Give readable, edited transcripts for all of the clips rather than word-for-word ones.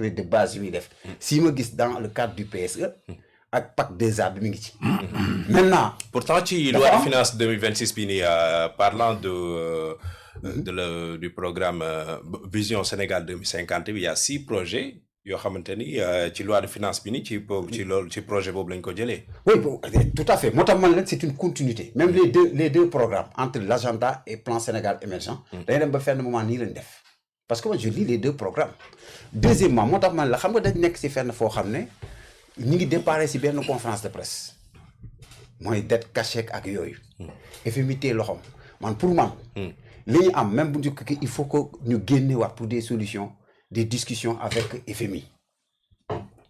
crédit de base yu muy def si ma gis dans le cadre du PSE ak PAC 2A bi mi ngi ci maintenant pourtant ci loi de finances 2026 bi nii parlant du programme Vision Sénégal 2050 bi il y a 6 projets yoo xamante ni ci loi de finance bi ni ci projet boobu lañ ko jëlee. Oui, tout à fait moo tax man leen c'est une continuité même les deux programmes entre l'agenda et plan Sénégal émergent dañuy dem ba fenn moment nii lañ def parce que moi je lis les deux programmes deuxièmement moo tax man la xam nga dañ nekk si fenn foo xam ne ñu ngi déparé si benn conférence de presse mooy dette cachée ak yooyu FMI tee loxoom man pour man li ñu am même bu njëkk ki il faut que ñu génne waat pour des solutions des discussions avec FMI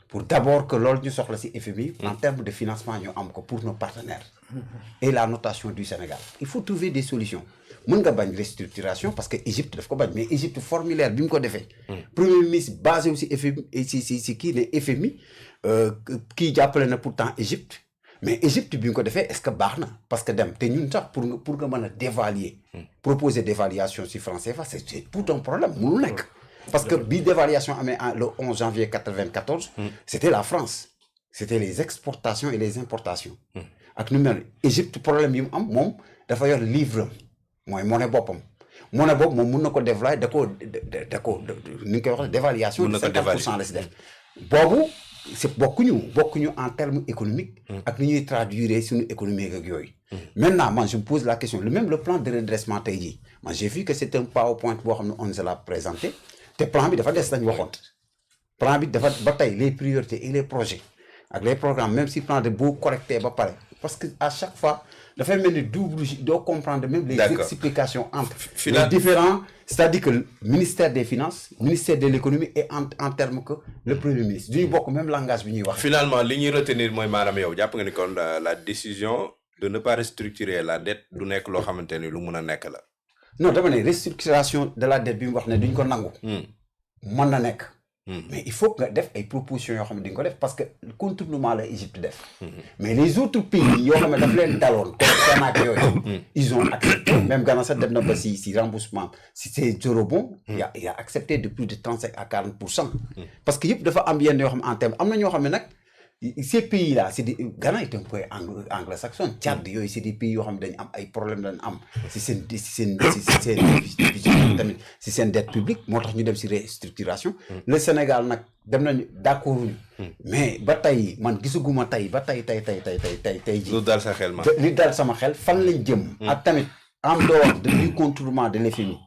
pour d'abord que loolu ñu soxla ci FMI en termes de financement ñu am ko pour nos partenaires et la notation du Sénégal il faut trouver des solutions mën nga bañ restructuration parce que Égypte daf ko bañ mais Égypte formulaire bi mu ko defee premier ministre basé wu ci FMI ci kii ne FMI kii jàppale na pourtant Égypte mais Égypte bi mu ko defee est-ce que baax na parce que dem te ñun sax pour nga mën a dévaluer proposer dévaluation ci franc CFA c'est tout un problème mënul nekk parce que bi dévaluation amee le 11 janvier 94 c'était la France c'était les exportations et les importations ak nu mel Égypte problème yi mu am moom dafa yor livre mooy monnaie boppam monnaie boobu moom mun na ko dévaluer da ko ni ñu koy wax dévaluation de 50% la si def boobu c'est bokkuñu en termes économiques ak ni ñuy traduire suñu économie ak yooyu maintenant man je me pose la question le plan de redressement tey jii man j'ai vu que c'est un PowerPoint boo xam ne on nous l'a présenté te plan bi dafa des lañ waxoon plan bi dafa ba tey les priorités et les projets ak les programmes même si plan de boo correcté ba pare parce que à chaque fois dafay mel ni double doo comprendre même les explications entre les différents c'est-à-dire que ministère des finances ministère de l'économie et en termes que le premier ministre duñu bokk même langage bi ñuy wax finalement li ñuy retenir mooy maanaam yow jàpp nga ni kon la décision de ne pas restructurer la dette du nekk loo xamante ni lu mun a nekk la non dama ne restructuration de la dette bi mu wax ne duñ ko nangu mën na nekk mais il faut nga def ay propositions yoo xam ne di nga ko def parce que contournement la Égypte def mais les autres pays yoo xam ne daf leen daloon comme Sénat yooyu ils ont accepté même Ghana sax dem na ba si remboursement si c'est eurobond il a accepté de plus de 35 à 40% parce que yëpp dafa am yenn yoo xam ne en terme am na ñoo xam ne nag ces pays là c'est des Ghana est un peu anglo-saxon Tchad yooyu c'est des pays yoo xam ne dañu am ay problèmes dañu am si seen tamit si seen dette publique moo tax ñu dem si restructuration le Sénégal nag dem nañu d'accord wuñu mais ba tey man gisaguma tey ba tey ji lu dal sa xel ma li dal sama xel fan lañ jëm ak tamit en dehors du contournement de l'FMI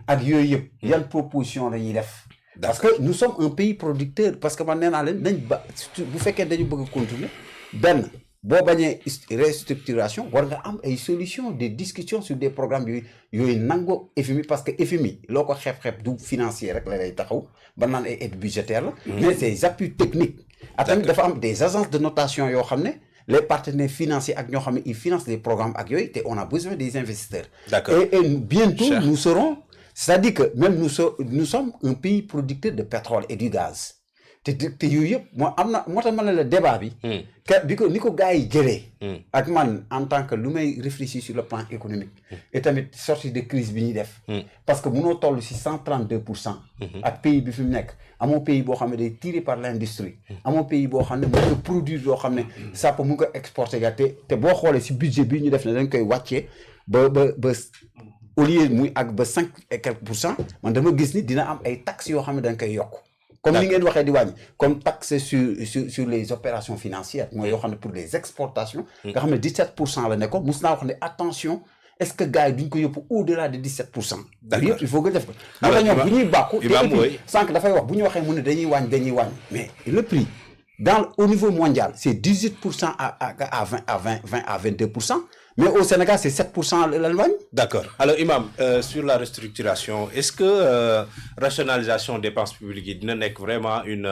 ak yooyu yëpp yan proposition la ñuy def parce que nous sommes un pays producteur parce que man nee naa leen nañ ba bu fekkee dañu bëgg a continuer benn boo bañee restructuration war nga am ay solutions des discussions sur des programmes yooyu nango FMI parce que FMI loo ko xeeb du financier rek la lay taxaw ba naan ay aide budgétaire la mais ces appuis techniques ak tamit dafa am des agences de notation yoo xam ne les partenaires financiers ak ñoo xam ne ils financent les programmes ak yooyu te on a besoin des investisseurs et bientôt nous serons c'est-à-dire que même nous sommes un pays producteur de pétrole et du gaz te yooyu yëpp moo tax ma ne la débat bi ni ko gars yi jëlee ak man en tant que lu may réfléchir sur le plan économique et tamit sortie de crise bi ñuy def parce que munoo toll si 132% ak pays bi fi mu nekk amoo pays boo xam ne day tiré par l'industrie amoo pays boo xam ne mu ko produire yoo xam ne ça peut mu ko exporter ga te boo xoolee si budget bi ñu def ne dañ koy wàccee ba au lieu muy ak ba 5 et quelques % man dama gis ni dina am ay taxes yoo xam ne dañ koy yokk comme ni ngeen waxee di wàññi comme taxe sur les opérations financières mooy yoo xam ne pour les exportations nga xam ne 17% la nekkoon mus naa wax ne attention est-ce que gars yi duñ ko yóbbu au-delà de 17%. d'accord il faut que def ko. alors ñoom bu ñuy bàkku te et puis sànq dafay wax bu ñu waxee mu ne dañuy wàññi mais le prix au niveau mondial c'est 18% à 20 à 22%. mais au Sénégal c'est 7% l'Allemagne. D'accord alors Imam sur la restructuration est-ce que rationalisation dépenses publiques yi dina nekk vraiment une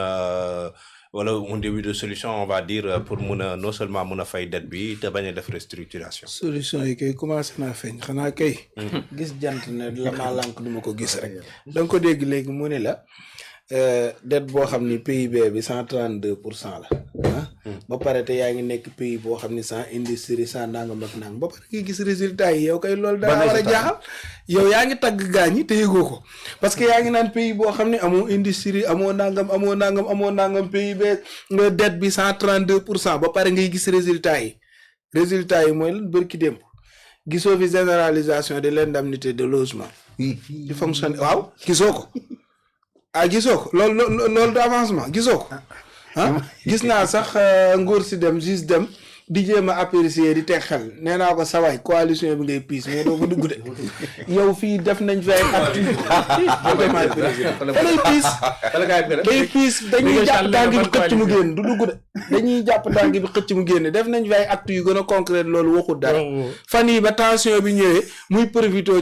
wala un début de solution on va dire pour mun a non seulement mun a fay dette bi te bañ a def restructuration. solution yi kay commencé naa feeñ xanaa kay. gis jant ne la maa lànk du ma ko gis rek. da nga ko dégg léegi mu ne la dette boo xam ni PIB bi 132% la ah. ba pare te yaa ngi nekk pays boo xam ne sans industrie sans nangam ak nangam ba pare nga gis résultat yi yow kay loolu daa war a jaaxal yow yaa ngi tagg gaañ yi te yëgoo ko parce que yaa ngi naan pays boo xam ne amoo industrie amoo nangam PIB nga dette bi 132% ba pare ngay gis résultat yi mooy lan bërki démb gisoo fi généralisation de l'indemnité de logement di fonctionne waaw gisoo ko gisoo ko loolu du avancement gisoo ko gis naa sax nguur si dem juste dem di jéem a apprécier di teg xel nee naa ko sawaay coalition bi ngay piis mais doo ko dugg de yow fii def nañ fi ay actu day piis dañuy jàpp tànk bi xëcc mu génn du dugg de dañuy jàpp tànk bi xëcc mu génn def nañ fi ay actu yu gën a concret loolu waxul dara fan yi ba tension bi ñëwee muy profité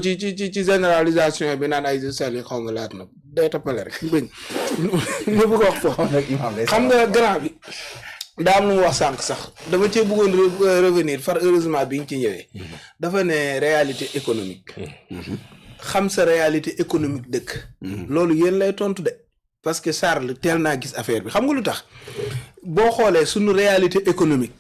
ci généralisation bi naan ay sel yi xaw ma laat na day toppale rek bëñ ñu bëgg wax foofu xam nga grand bi daa am lu mu wax sànq sax dama cee bëggoon revenir far heureusement bi nga ci ñëwee dafa ne réalité économique xam sa réalité économique dëkk loolu yéen lay tontu de parce que Charles teel naa gis affaire bi xam nga lu tax boo xoolee suñu réalité économique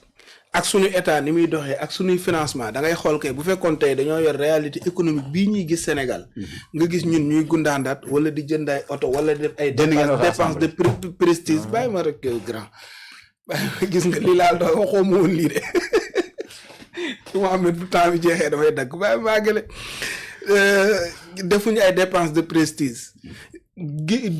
ak suñu état ni muy doxee ak suñuy financement da ngay xool kay bu fekkoon tey dañoo yor réalité économique bii ñuy gis Sénégal nga gis ñun ñuy gundaandaat wala di jënd ay oto wala di def ay dépense de prestige bàyyi ma rek grand gis nga li laal doon waxoo ma woon lii de Mohamed bu temps bi jeexee dafay dagg bàyyi maa gële defuñu ay dépenses de prestige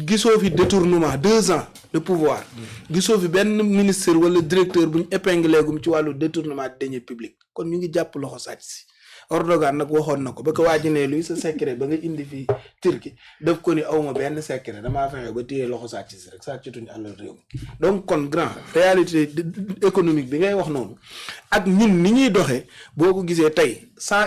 gisoo fi détournement 2 ans de pouvoir gisoo fi benn ministre wala directeur bu ñu épinglé gum ci wàllu détournement de deniers publics kon ñu ngi jàpp loxo sàcc si Erdogan nag waxoon na ko ba ko waajinee luy sa secret ba nga indi fii Turquie def ko ni awma benn secret damaa fexe ba téye loxo sàcc si rek sàccatuñu àlal réew mi donc kon grand réalité économique bi ngay wax noonu ak ñun ni ñuy doxee boo ko gisee tey sans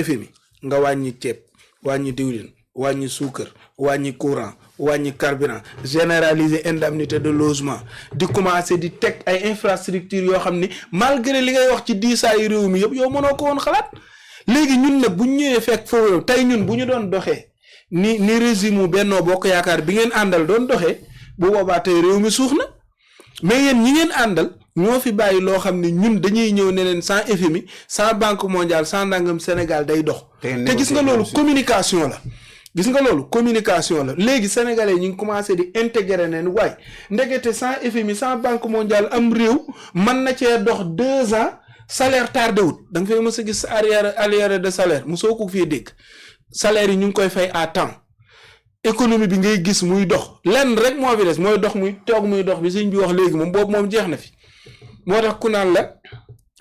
FMI nga wàññi ceeb wàññi diwlin wàññi suukar wàññi courant wàññi carburant généraliser indemnité de logement di commencer di teg ay infrastructures yoo xam ni malgré li ngay wax ci diisaayu réew mi yëpp yow mënoo ko woon xalaat léegi ñun nag bu ñu ñëwee fekk foofu tey ñun bu ñu doon doxee ni régime Benno Bokk Yaakaar bi ngeen àndal doon doxee bu boobaa tey réew mi suux na mais yéen ñi ngeen àndal ñoo fi bàyyi loo xam ne ñun dañuy ñëw ne leen sans FMI sans Banque mondiale sans nangam Sénégal day dox te gis nga loolu communication la léegi sénégalais ñu ngi commencé di intégrer neen waaye ndekete sans FMI sans Banque mondiale am réew mën na cee dox 2 ans salaire tardé wut da nga fay mës a gis arriéré de salaire mosoo ko fii dégg salaire yi ñu ngi koy fay à temps économie bi ngay gis muy dox lenn rek moo fi des mooy dox muy toog muy dox bi sëñ bi wax léegi moom boobu moom jeex na fi moo tax ku naan la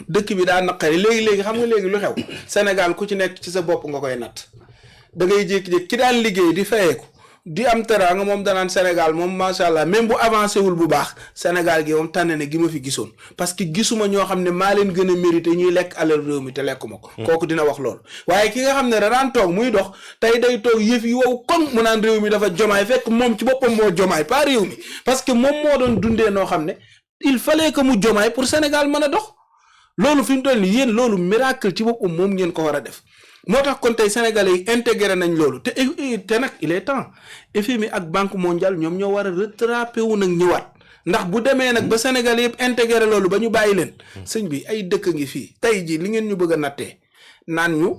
dëkk bi daa naqari léegi xam nga léegi lu xew Sénégal ku ci nekk ci sa bopp nga koy natt da ngay jékki-jékki ki daan liggéey di fayeeku di am teraanga moom danaan Sénégal moom macha allah même bu avancé wul bu baax Sénégal gi moom tànn ne gi ma fi gisoon parce que gisuma ñoo xam ne maa leen gën a mérité ñuy lekk alal réew mi te lekkuma ko. kooku dina wax loolu. waaye ki nga xam ne da daan toog muy dox tey day toog yëf yi wow kon mu naan réew mi dafa jomaay fekk moom ci boppam moo jomaay pas réew mi parce que moom moo doon dundee noo xam ne il fallait que mu jomaay pour Sénégal mën a dox loolu fi mu toll nii yéen loolu miracle ci boppam moom ngeen ko war a def. moo tax kon tey sénégalais yi intégré nañ loolu te nag il est temps FMI ak Banque mondiale ñoom ñoo war a rattrapé wu nag ñëwaat ndax bu demee nag ba sénégalais yëpp intégré loolu ba ñu bàyyi leen sëñ bi ay dëkk ngi fii tey jii li ngeen ñu bëgg a nattee naan ñu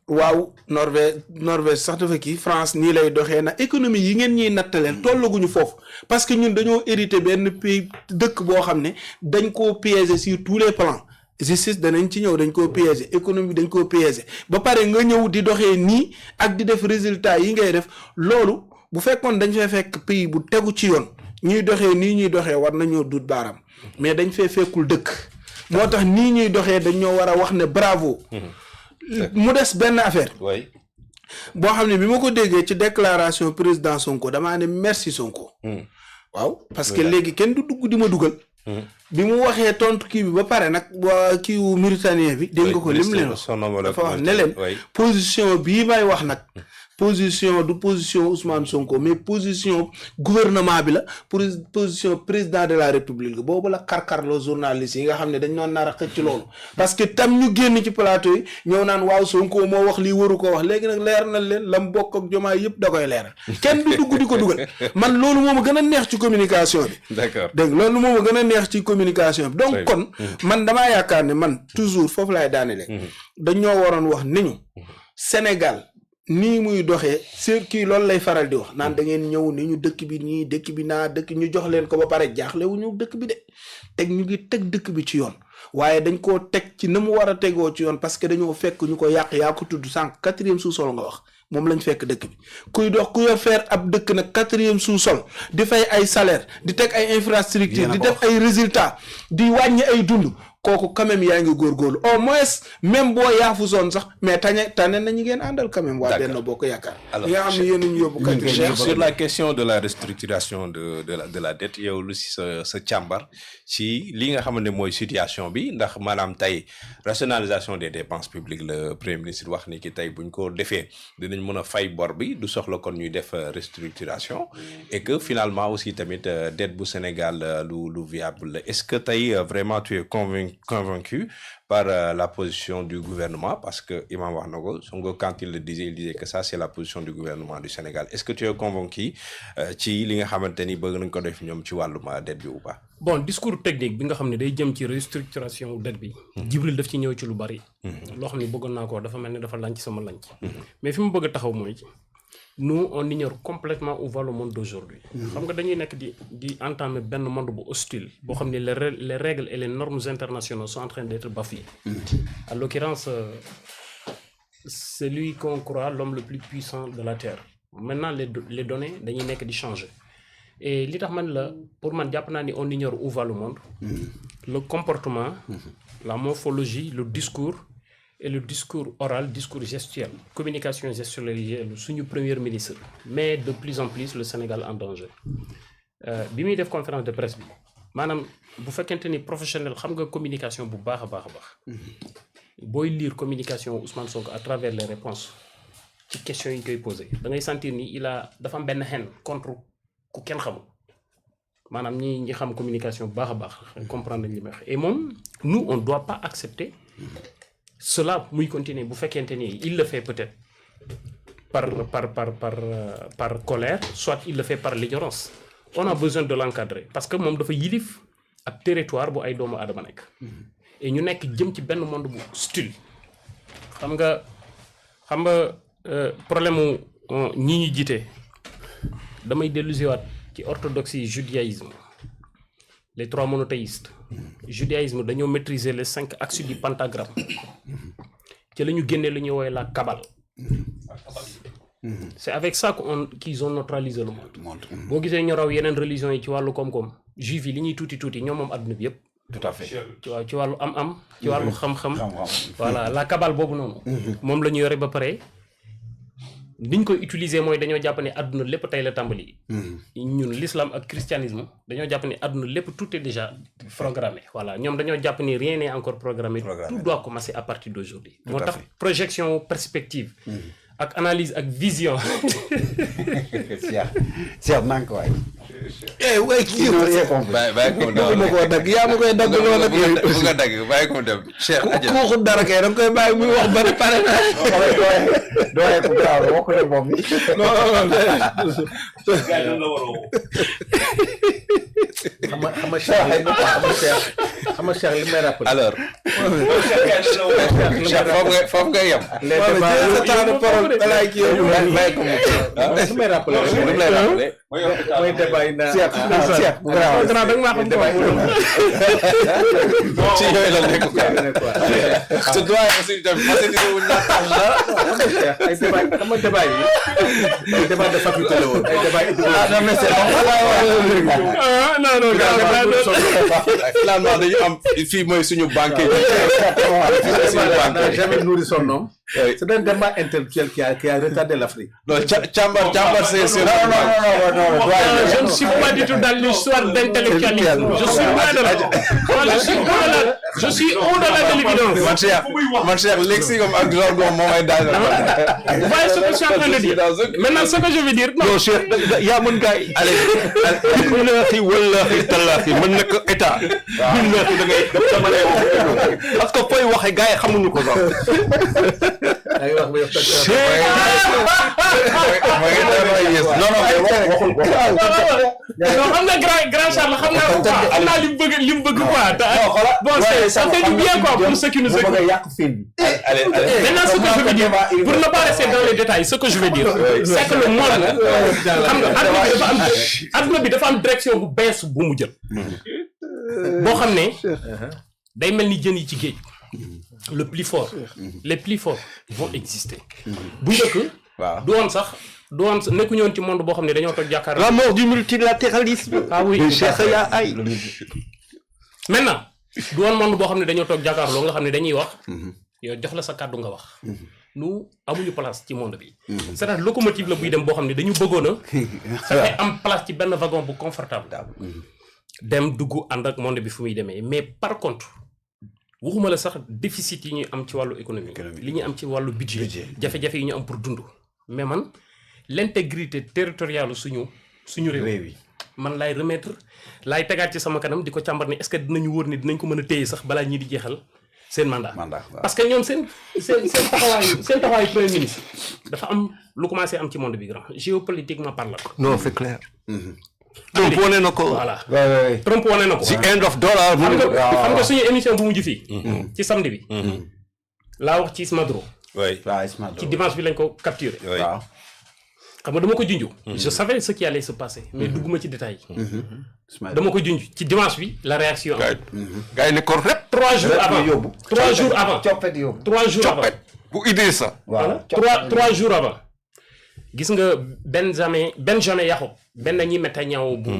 waaw Norvège sax dafa kii France nii lay doxee na économie yi ngeen ñuy nattaleen tollaguñu foofu parce que ñun dañoo hérité benn pays dëkk boo xam ne dañ koo piéger sur tous les plans justice danañ ci ñëw dañ koo piéger économie dañ koo piéger ba pare nga ñëw di doxee nii ak di def résultat yi ngay def loolu bu fekkoon dañ fee fekk pays bu tegu ci yoon ñuy doxee nii ñuy doxee war nañoo dut baaraam mais dañ fee fekkul dëkk moo tax nii ñuy doxee dañ ñoo war a wax ne bravo mu des benn affaire boo xam ne bi ma ko déggee ci déclaration président Sonko damaa ne merci Sonko waaw parce que léegi kenn du dugg di ma dugal bi mu waxee tontu kii bi ba pare nag waa kii wu Mauritanien bi dégg nga ko lim leen dafa wax ne leen position bii may wax nag position du position Ousmane Sonko mais position gouvernement bi la pour position président de la république boobu la karkarloo journalistes yi nga xam ne dañ doon nar a xëcc loolu parce que tam ñu génn ci plateau yi ñëw naan waaw Sonko moo wax lii waru ko wax léegi nag leer na leen lam bokk ak Diomaye yëpp da koy leeral kenn du dugg di ko dugal man loolu moo ma gën a neex ci communication bi. D'accord dégg loolu moo ma gën a neex ci communication bi donc kon man damaa yaakaar ne man toujours foofu laay daanelee dañoo waroon wax ni ñu Sénégal nii muy doxee c'est kii loolu lay faral di wax naan da ngeen ñëw ni ñu dëkk bi nii dëkk bi naa dëkk ñu jox leen ko ba pare jaaxle wu ñu dëkk bi de teg ñu ngi teg dëkk bi ci yoon waaye dañ koo teg ci na mu war a tegoo ci yoon parce que dañoo fekk ñu ko yàq yaa ko tudd sànq 4e sous-sol nga wax moom lañ fekk dëkk bi kuy dox ku yor faire ab dëkk nag 4e sous-sol di fay ay salaire di teg ay infrastructure di def ay résultats di wàññi ay dund kooku quand même yaa ngi góorgóorlu au moins même boo yaafu zone sax mais tane na ñi ngeen àndal quand même waa Benno Bokk Yaakaar ñi nga xam ne yéen ñu yóbbu kat sur la question de la restructuration de la dette yow lu si sa càmbar ci li nga xam ne mooy situation bi ndax maanaam tey rationalisation des dépenses publiques le premier ministre wax ni ki tey buñ ko defee dinañ mën a fay bor bi du soxla kon ñuy def restructuration et que finalement aussi tamit dette bu Sénégal lu viable est-ce que tey vraiment tu es convaincu par la position du gouvernement parce que Imam wax na ko Sonko quand il disait que ça c'est la position du gouvernement du Sénégal est-ce que tu es convaincu ci li nga xamante ni bëgg nañ ko def ñoom ci wàllum dette bi ou pas. bon discours technique bi nga xam ne day jëm ci restructuration dette bi. Jibril daf ci ñëw ci lu bari. loo xam ne bëggoon naa ko dafa mel ni dafa lanc sama lanc. mais fi mu bëgg a taxaw mooy nous on ignore complètement où va le monde d'aujourd'hui. xam nga dañuy nekk di entamer benn monde bu hostile boo xam ne les règles et les normes internationales sont en train d'être bafouées. En l'occurrence celui qu'on croit l'homme le plus puissant de la terre maintenant les données dañuy nekk di changer et li tax man la pour man jàpp naa ni on ignore où va le monde. Le comportement la morphologie le discours et le discours oral discours gestuel communication gestuelle suñu premier ministre mais de plus en plus le Sénégal en danger bi muy def conférence de presse bi maanaam bu fekkente ni professionnel xam nga communication bu baax a baax a baax booy lire communication Ousmane Sonko à travers les réponses ci questions yi ñu koy posé da ngay sentir ni dafa am benn haine contre ku kenn xamul maanaam ñi xam communication bu baax a baax comprendre nañ li may wax et moom nous on doit pas accepter cela muy continuer bu fekkente ni il le fait peut-être par colère soit il le fait par l'ignorance on a besoin de l'encadrer parce que moom dafa yilif ab territoire bu ay doomu aadama nekk et ñu nekk jëm ci benn monde bu hostile xam nga problème mu ñi ñu jiite damay dellusiwaat ci orthodoxie judaïsme les 3 monothéistes judaïsme dañoo maîtriser les 5 axes du pentagramme ci la ñu génnee lu ñuy woowee la Kabbale. C'est avec ça qu'ils ont neutralisé le monde. boo gisee ñu raw yeneen religions yi ci wàllu koom-koom juif yi li ñuy tuuti ñoom moom adduna bi yëpp. tout à fait ci wàllu am-am. ci wàllu xam-xam. voilà la Kabbale boobu noonu. moom la ñu yore ba pare niñ koy utiliser mooy dañoo jàpp ne adduna lépp tey la tàmbali. ñun l'islam ak christianisme dañoo jàpp ne adduna lépp tout est déjà programmé voilà ñoom dañoo jàpp ni rien n'est encore programmé. Tout doit commencer à partir d'aujourd'hui. moo tax projection perspective. ak analyse ak vision. Cheikh nank waay. waay kii bàyyi ko ma koo dagg yaa ma koy dagg loolu nag yooyu. bu nga dagg bàyyi ko dem. Cheikh ku waxul dara kay da nga koy bàyyi muy wax bari pare na. doole ku gaaw la wax ko ne moom bi. xam nga Cheikh li may rappelé. alors. Cheikh foofu nga yem. les débats de parole balaay kii yow bàyyi ko mu li may rappelé. li lay rappelé. mooy débat yi naa. Cheikh bu garaaw da nga maa xam ci yooyu la nekk quoi. te doyen aussi tamit facilité wuñ la tax la. ay débat xam nga débat yi ay débat de faculté la woon ay débat finalement dañu am fii mooy suñu banque yi. jamais nourri son homme. C'est un débat intellectuel qui a retardé l'Afrique. Non, Chambar, c'est... Non, Je ne suis pas du tout dans l'histoire d'intellectualisme. Je suis loin de là. Je suis au-delà de l'évidence. Mon cher, Lexi comme un grand moment dans Vous voyez ce que je suis en train de dire. Maintenant, ce que je veux dire, non. Cheikh yaa mën gars yi allez wallahi tallahi mën na ko état billahi da ngay def sama lay parce que fooy waxe gars yi xamuñu ko sax non xam nga grand Charles xam naa quoi xam naa li mu bëgg quoi bon ça fait du bien quoi pour ceux qui nous écoutent. Maintenant ce que je veux dire pour ne pas rester dans les détails ce que je veux dire c'est que le monde xam nga adduna bi dafa am direction bu bees bu mu jël boo xam ne day mel ni jën yi ci géej le plus fort les plus forts vont exister bu njëkk du woon sax du woon nekkuñu woon ci monde boo xam ne dañoo toog jàkkaar la mort du multilatéralisme ah oui Cheikh yaa ay maintenant du woon monde boo xam ne dañoo toog jàkkaarloo nga xam ne dañuy wax yow jox la sa kàddu nga wax nous amuñu place ci monde bi c'est-à-dire locomotive la buy dem boo xam ne dañu bëggoon a fexe am place ci benn wagon bu confortable dem dugg ànd ak monde bi fu muy demee mais par contre waxuma la sax déficit yi ñuy am ci wàllu économie li ñuy am ci wàllu budget jafe-jafe yi ñu am pour dund mais man l'intégrité territoriale suñu réew man laay remettre laay tegaat ci sama kanam di ko càmbar ne est-ce que dinañu wóor ni dinañ ko mën a téye sax balaa ñii di jeexal seen mandat parce que ñoom seen taxawaayu premier ministre dafa am lu commencé am ci monde bi grand géopolitiquement parlant. non c'est clair Trump wane na ko voilà Trump wane na ko si end of dollar xam nga suñu émission bu mujj fii ci samedi bi laa wax ci Ismadro ci dimanche bi lañ ko capturé waaw xam nga dama ko junj je savais ce qui allait se passer mais dugguma ci détail dama ko junj ci dimanche bi la réaction gars yi ne ko rep 3 jours avant 3 jours avant coppet yóbbu 3 jours avant bu Idrissa voilà 3 jours avant gis nga Benjamin Yacoub benn ñi Netanyahu bu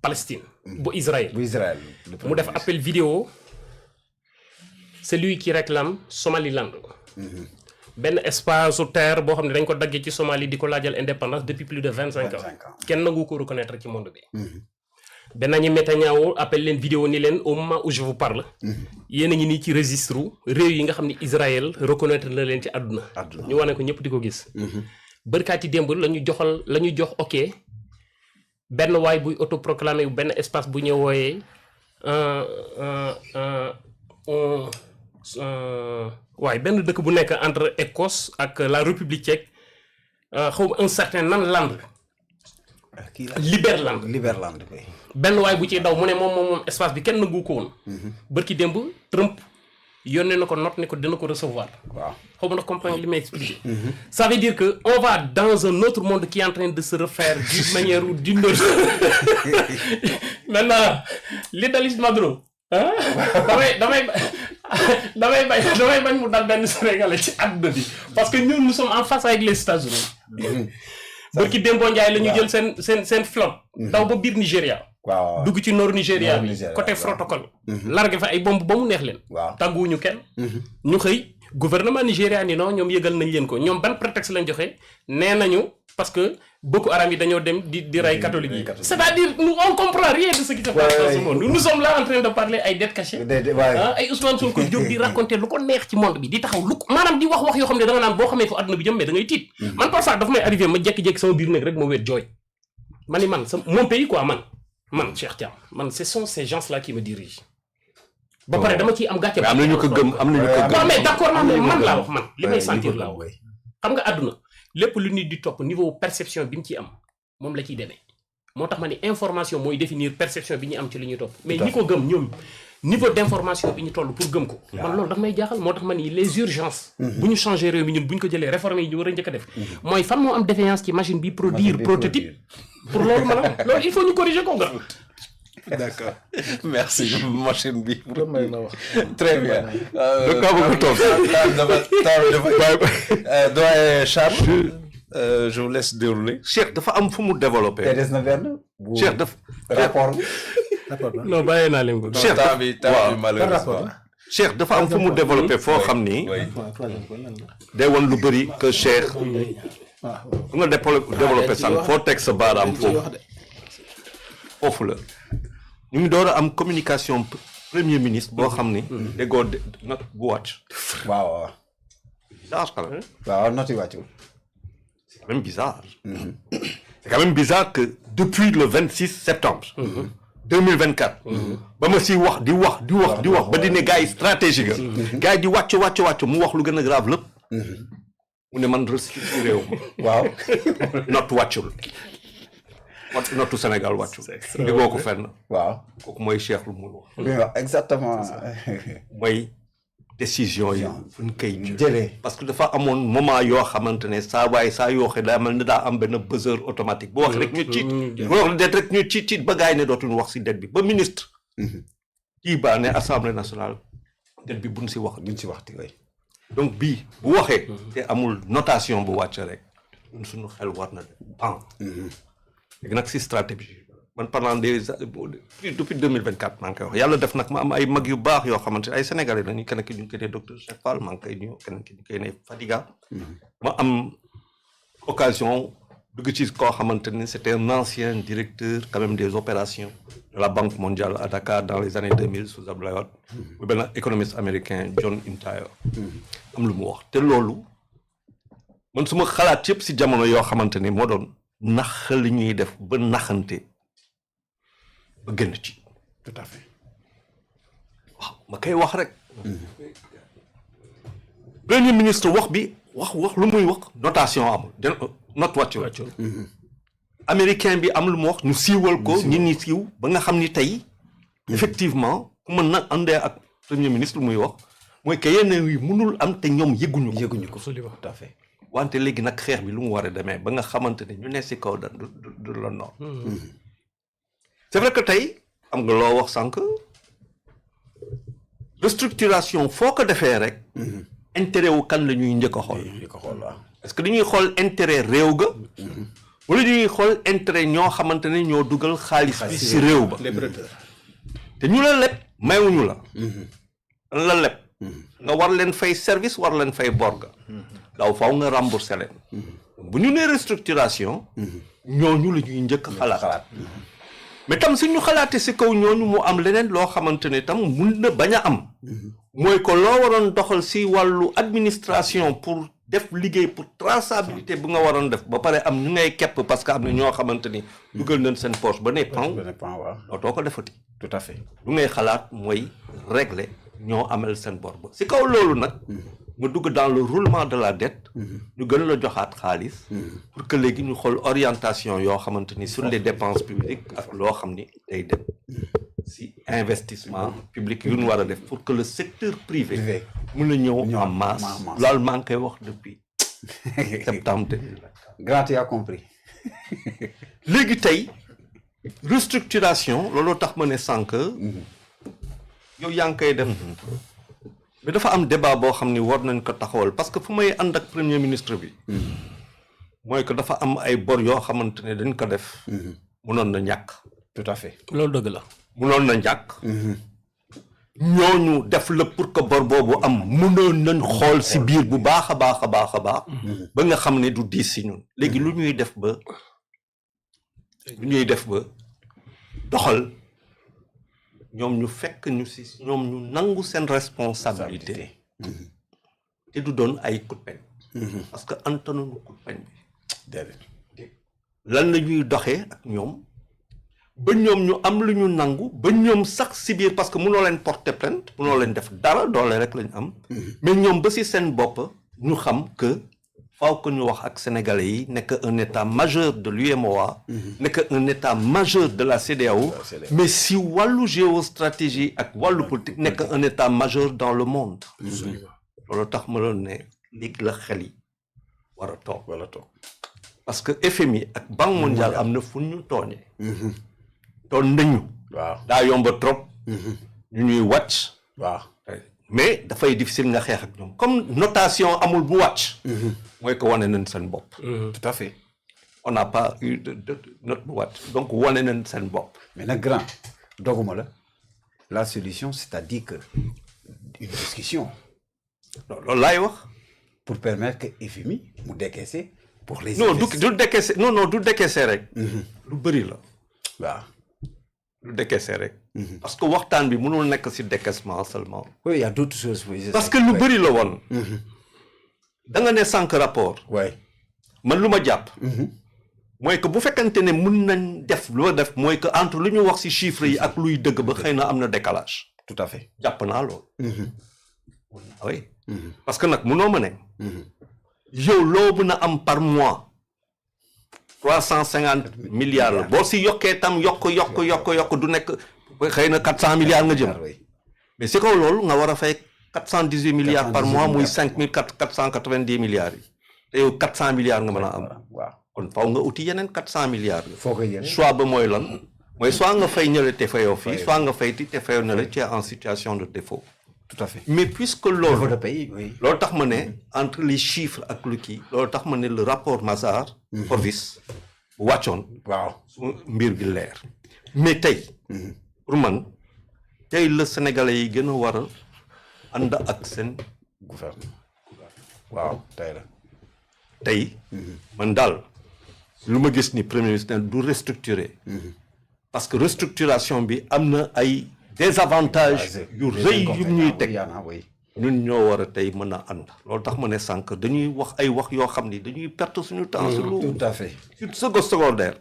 Palestine bu Israël mu def appel vidéo c'est lui qui réclame Somaliland benn espace su terre boo xam ne dañ ko daggee ci Somalie di ko laajal indépendance depuis plus de 25 ans kenn nangu ko reconnaître ci monde bi benn ñi Netanyahu appel leen vidéo ni leen au moment où je vous parle yéen a ngi nii ci registre réew yi nga xam ne Israël reconnaître na leen ci àdduna ñu wane ko ñëpp di ko gis bërkaati démb la ñu jox ok benn waay buy autoproclamé yu benn espace bu ñu wooyee waaye benn dëkk bu nekk entre Écosse ak la République tchèque xaw ma un certain nan land Liberland benn waay bu ciy daw mu ne moom espace bi kenn nangu ko woon bërki démb Trump yónnee na ko note ne ko dina ko recevoir waaw xaw ma na comprendre li may expliquer ça veut dire que on va dans un autre monde qui est en train de se refaire d'une manière ou d'une autre maintenant li dal Ismadro damay bañ mu dal benn Sénégalais ci àdduna bi parce que ñun nous sommes en face avec les États-Unis bërki démboo Njaay la ñu jël seen flotte daw ba biir Nigéria waaw dugg ci nord Nigéria bi côté protocole largué fa ay bomb ba mu neex leen tàgguwuñu kenn ñu xëy gouvernement Nigéria ni non ñoom yëgal nañ leen ko ñoom ban prétexte lañ joxe nee nañu parce que Boko Haram yi dañoo dem di rey catholique yi c'est-à-dire nous on comprend rien de ce qui se passe dans ce monde nous sommes là en train de parler ay dettes cachées ay Ousmane Sonko jóg di raconter lu ko neex ci monde bi di taxaw lu maanaam di wax yoo xam ne da nga naan boo xamee fu àdduna bi jëm mais da ngay tiit man parfois dafa may arrivé ma jékki-jékki sama biir nekk rek ma wéet jooy ma ni man mon pays quoi man Cheikh Thiam man ce sont ces gens là qui me dirigent ba pare dama ciy am gàcce am nañu ko gëm mais d'accord naa mais man laa wax man li may sentir laa wax xam nga àdduna lépp lu nit di topp niveau perception bi mu ciy am moom la ciy demee moo tax ma ni information mooy définir perception bi ñu am ci li ñuy topp mais ñi ko gëm ñoom niveau d'information bi ñu toll pour gëm ko man loolu daf may jaaxal moo tax ma ni les urgences bu ñu changer réew mi ñun bu ñu ko jëlee réforme yi ñu war a njëkk a def mooy fan moo am défaillance ci machine bi produire prototype pour loolu mën a am loolu il faut ñu corriger ko nga d'accord merci machine bi may na wax très bien ka bëgg toog doyen Charles je vous laisse dérouler Cheikh dafa am fu mu développé des na benn Cheikh daf rapport non bàyyee naa leen ko Cheikh temps bi malheureusement Cheikh dafa am fu mu développé foo xam ni day woon lu bëri que Cheikh fu nga développé sànq foo teg sa baaraam foofu la ñu ngi door a am communication premier ministre boo xam ni déggoo not bu wàcc waaw bizarre quand même waaw not yi wàccul c'est quand même bizarre c'est quand même bizarre que depuis le 26 septembre 2024 ba ma si wax di wax ba di ne gars yi stratégie ga gars yi di wàcc mu wax lu gën a grave lépp mu ne man restructuré wu ma waaw not wàccul notu Sénégal wàccul déggoo ko fenn waaw kooku mooy Cheikh lu muy wax waaw exactement mooy décision yi fu ñu koy jëlee parce que dafa amoon moment yoo xamante ne saa waaye saa yooxe daa mel ne daa am benn buzzer automatique bu wax rek ñu tiit bu wax det rek ñu tiit ba gars yi ne dootuñu wax si dette bi ba ministre kii baa ne assemblée nationale dette bi buñ si wax ti way donc bii bu waxee te amul notation bu wàcc rek ñun suñu xel war na ban léegi nag si stratégie man pendant depuis 2024 maa ngi koy wax yàlla def nag ma am ay mag yu baax yoo xamante ne ay sénégalais lañu kenn ki ñu koy ne docteur Cheikh Fall maa ngi koy nuyu kenn ki ñu koy ne Fadiga ma am occasion dugg ci koo xamante ne c'était un ancien directeur quand même des opérations de la Banque mondiale à Dakar dans les années 2000 sous Abdoulaye Wade bu benn économiste américain John Intyre am lu mu wax te loolu man su ma xalaat yëpp si jamono yoo xamante ne moo doon nax li ñuy def ba naxante ba gën ci tout à fait waaw ma koy wax rek premier ministre wax lu muy wax notation amul not wàccul américain bi am lu mu wax ñu siiwal ko nit ñi siiw ba nga xam ni tey effectivement ku mën na àndee ak premier ministre lu muy wax mooy que yenn yi mënul am te ñoom yëguñu ko tout à fait wante léegi nag xeex bi lu mu war a demee ba nga xamante ne ñu ne si kaw da du la noor c'est vrai que tey am nga loo wax sànq restructuration foo ko defee rek intérêt wu kan la ñuy njëkk a xool waaw est-ce que dañuy xool intérêt réew ga wala ñuy xool intérêt ñoo xamante ne ñoo dugal xaalis bi si réew ba te ñu la leb mayuñu la la leb nga war leen fay service war leen fay borga daaw faw nga rembourser leen bu ñu nee restructuration ñooñu la ñuy njëkk xalaat mais tam suñu xalaatee si kaw ñooñu mu am leneen loo xamante ne tam mun na bañ a am mooy ko loo waroon doxal si wàllu administration pour def liggéey pour traçabilité bu nga waroon def ba pare am ñu ngay kepp parce que am na ñoo xamante ni dugal nañ seen poche ba ne pan doo ko defati tout à fait lu ngay xalaat mooy régler ñoo amel seen bor ba si kaw loolu nag nga dugg dans le roulement de la dette ñu gën la joxaat xaalis pour que léegi ñu xool orientation yoo xamante ni sur les dépenses publiques ak loo xam ni day dem si investissement public yu ñu war a def pour que le secteur privé mën a ñëw en masse loolu maa ngi koy wax depuis septembre 2020 grand tu as compris léegi tey restructuration looloo tax ma ne sànq yow yaa ngi koy def mais dafa am débat boo xam ni war nañ ko taxawal parce que fu may ànd ak premier ministre bi mooy que dafa am ay bor yoo xamante ne dañ ko def mënoon na ñàkk tout à fait loolu dëgg la mënoon na ñàkk ñooñu def la pour que bor boobu am mënoon nañ xool si biir bu baax a baax ba nga xam ne du diis si ñun léegi lu ñuy def ba doxal ñoom ñu fekk ñu si ñoom ñu nangu seen responsabilité te du doon ay coup de peine parce que antanuñu coup de peine bi lan la ñuy doxee ak ñoom ba ñoom ñu am lu ñu nangu ba ñoom sax si biir parce que mënoo leen porter plainte mënoo leen def dara doole rek lañu am mais ñoom ba si seen bopp ñu xam que faaw ko ñu wax ak sénégalais yi nekk un état majeur de l'UEMOA nekk un état majeur de la CEDEAO mais si wàllu géostratégie ak wàllu politique nekk un état majeur dans le monde loolu tax ma doon ne léegi la xel yi war a toog parce que FMI ak Banque mondiale am na fu ñu tooñee tooñ nañu waaw daa yomba trop ñu ñuy wàcc waaw mais dafay difficile nga xeex ak ñoom comme notation amul bu wàcc mooy que wane nañ seen bopp tout à fait on n'a pas eu de note bu wàcc donc wane nañ seen bopp mais nag grand doguma la solution c'est-à-dire que une discussion loolu laay wax. pour permettre que FMI mu décaisser pour les non du décaisser non du décaisser rek. lu bëri la. waaw. lu décaisser rek. parce que waxtaan bi mënul nekk ci décaissement seulement. oui il y a d'autres choses. parce que lu bëri la woon. da nga ne sànq rapport. oui. man lu ma jàpp. mooy que bu fekkante ne mën nañ def loo def mooy que entre lu ñu wax ci chiffres yi ak luy dëgg ba xëy na am na décalage. tout à fait. jàpp naa loolu. oui. parce que nag mënoo ma ne. yow loo mën a am par mois 350 milliards la boo si yokkee tam yokk du nekk xëy na 400 milliards nga jëm. mais si kaw loolu nga war a fay 418 milliards par mois muy 5490 milliards yi te yow 400 milliards nga mën a am. waaw kon faw nga uti yeneen 400 milliards yi. foo ko yéene choix ba mooy lan mooy soit nga fay ñële te fayoo fii soit nga fay ti te fayoo ñële tu es en situation de défaut. tout à fait. mais puisque niveau loolu. de pays oui. loolu tax ma ne entre les chiffres ak lu kii loolu tax ma ne le rapport Mazars. Orvis wàccoon. waaw. su mbir bi leer. mais tey. pour man tey la Sénégalais yi gën a war a ànd ak seen. gouvernement. waaw tey la. tey. man daal lu ma gis ni premier ministre du restructurer. parce que restructuration bi am na ay. des avantages yu rëy yu ñuy teg ñun ñoo war a tey mën a ànd loolu tax ma ne sànq dañuy wax ay wax yoo xam ni dañuy perte suñu temps sur lu tout à fait. sur secondaire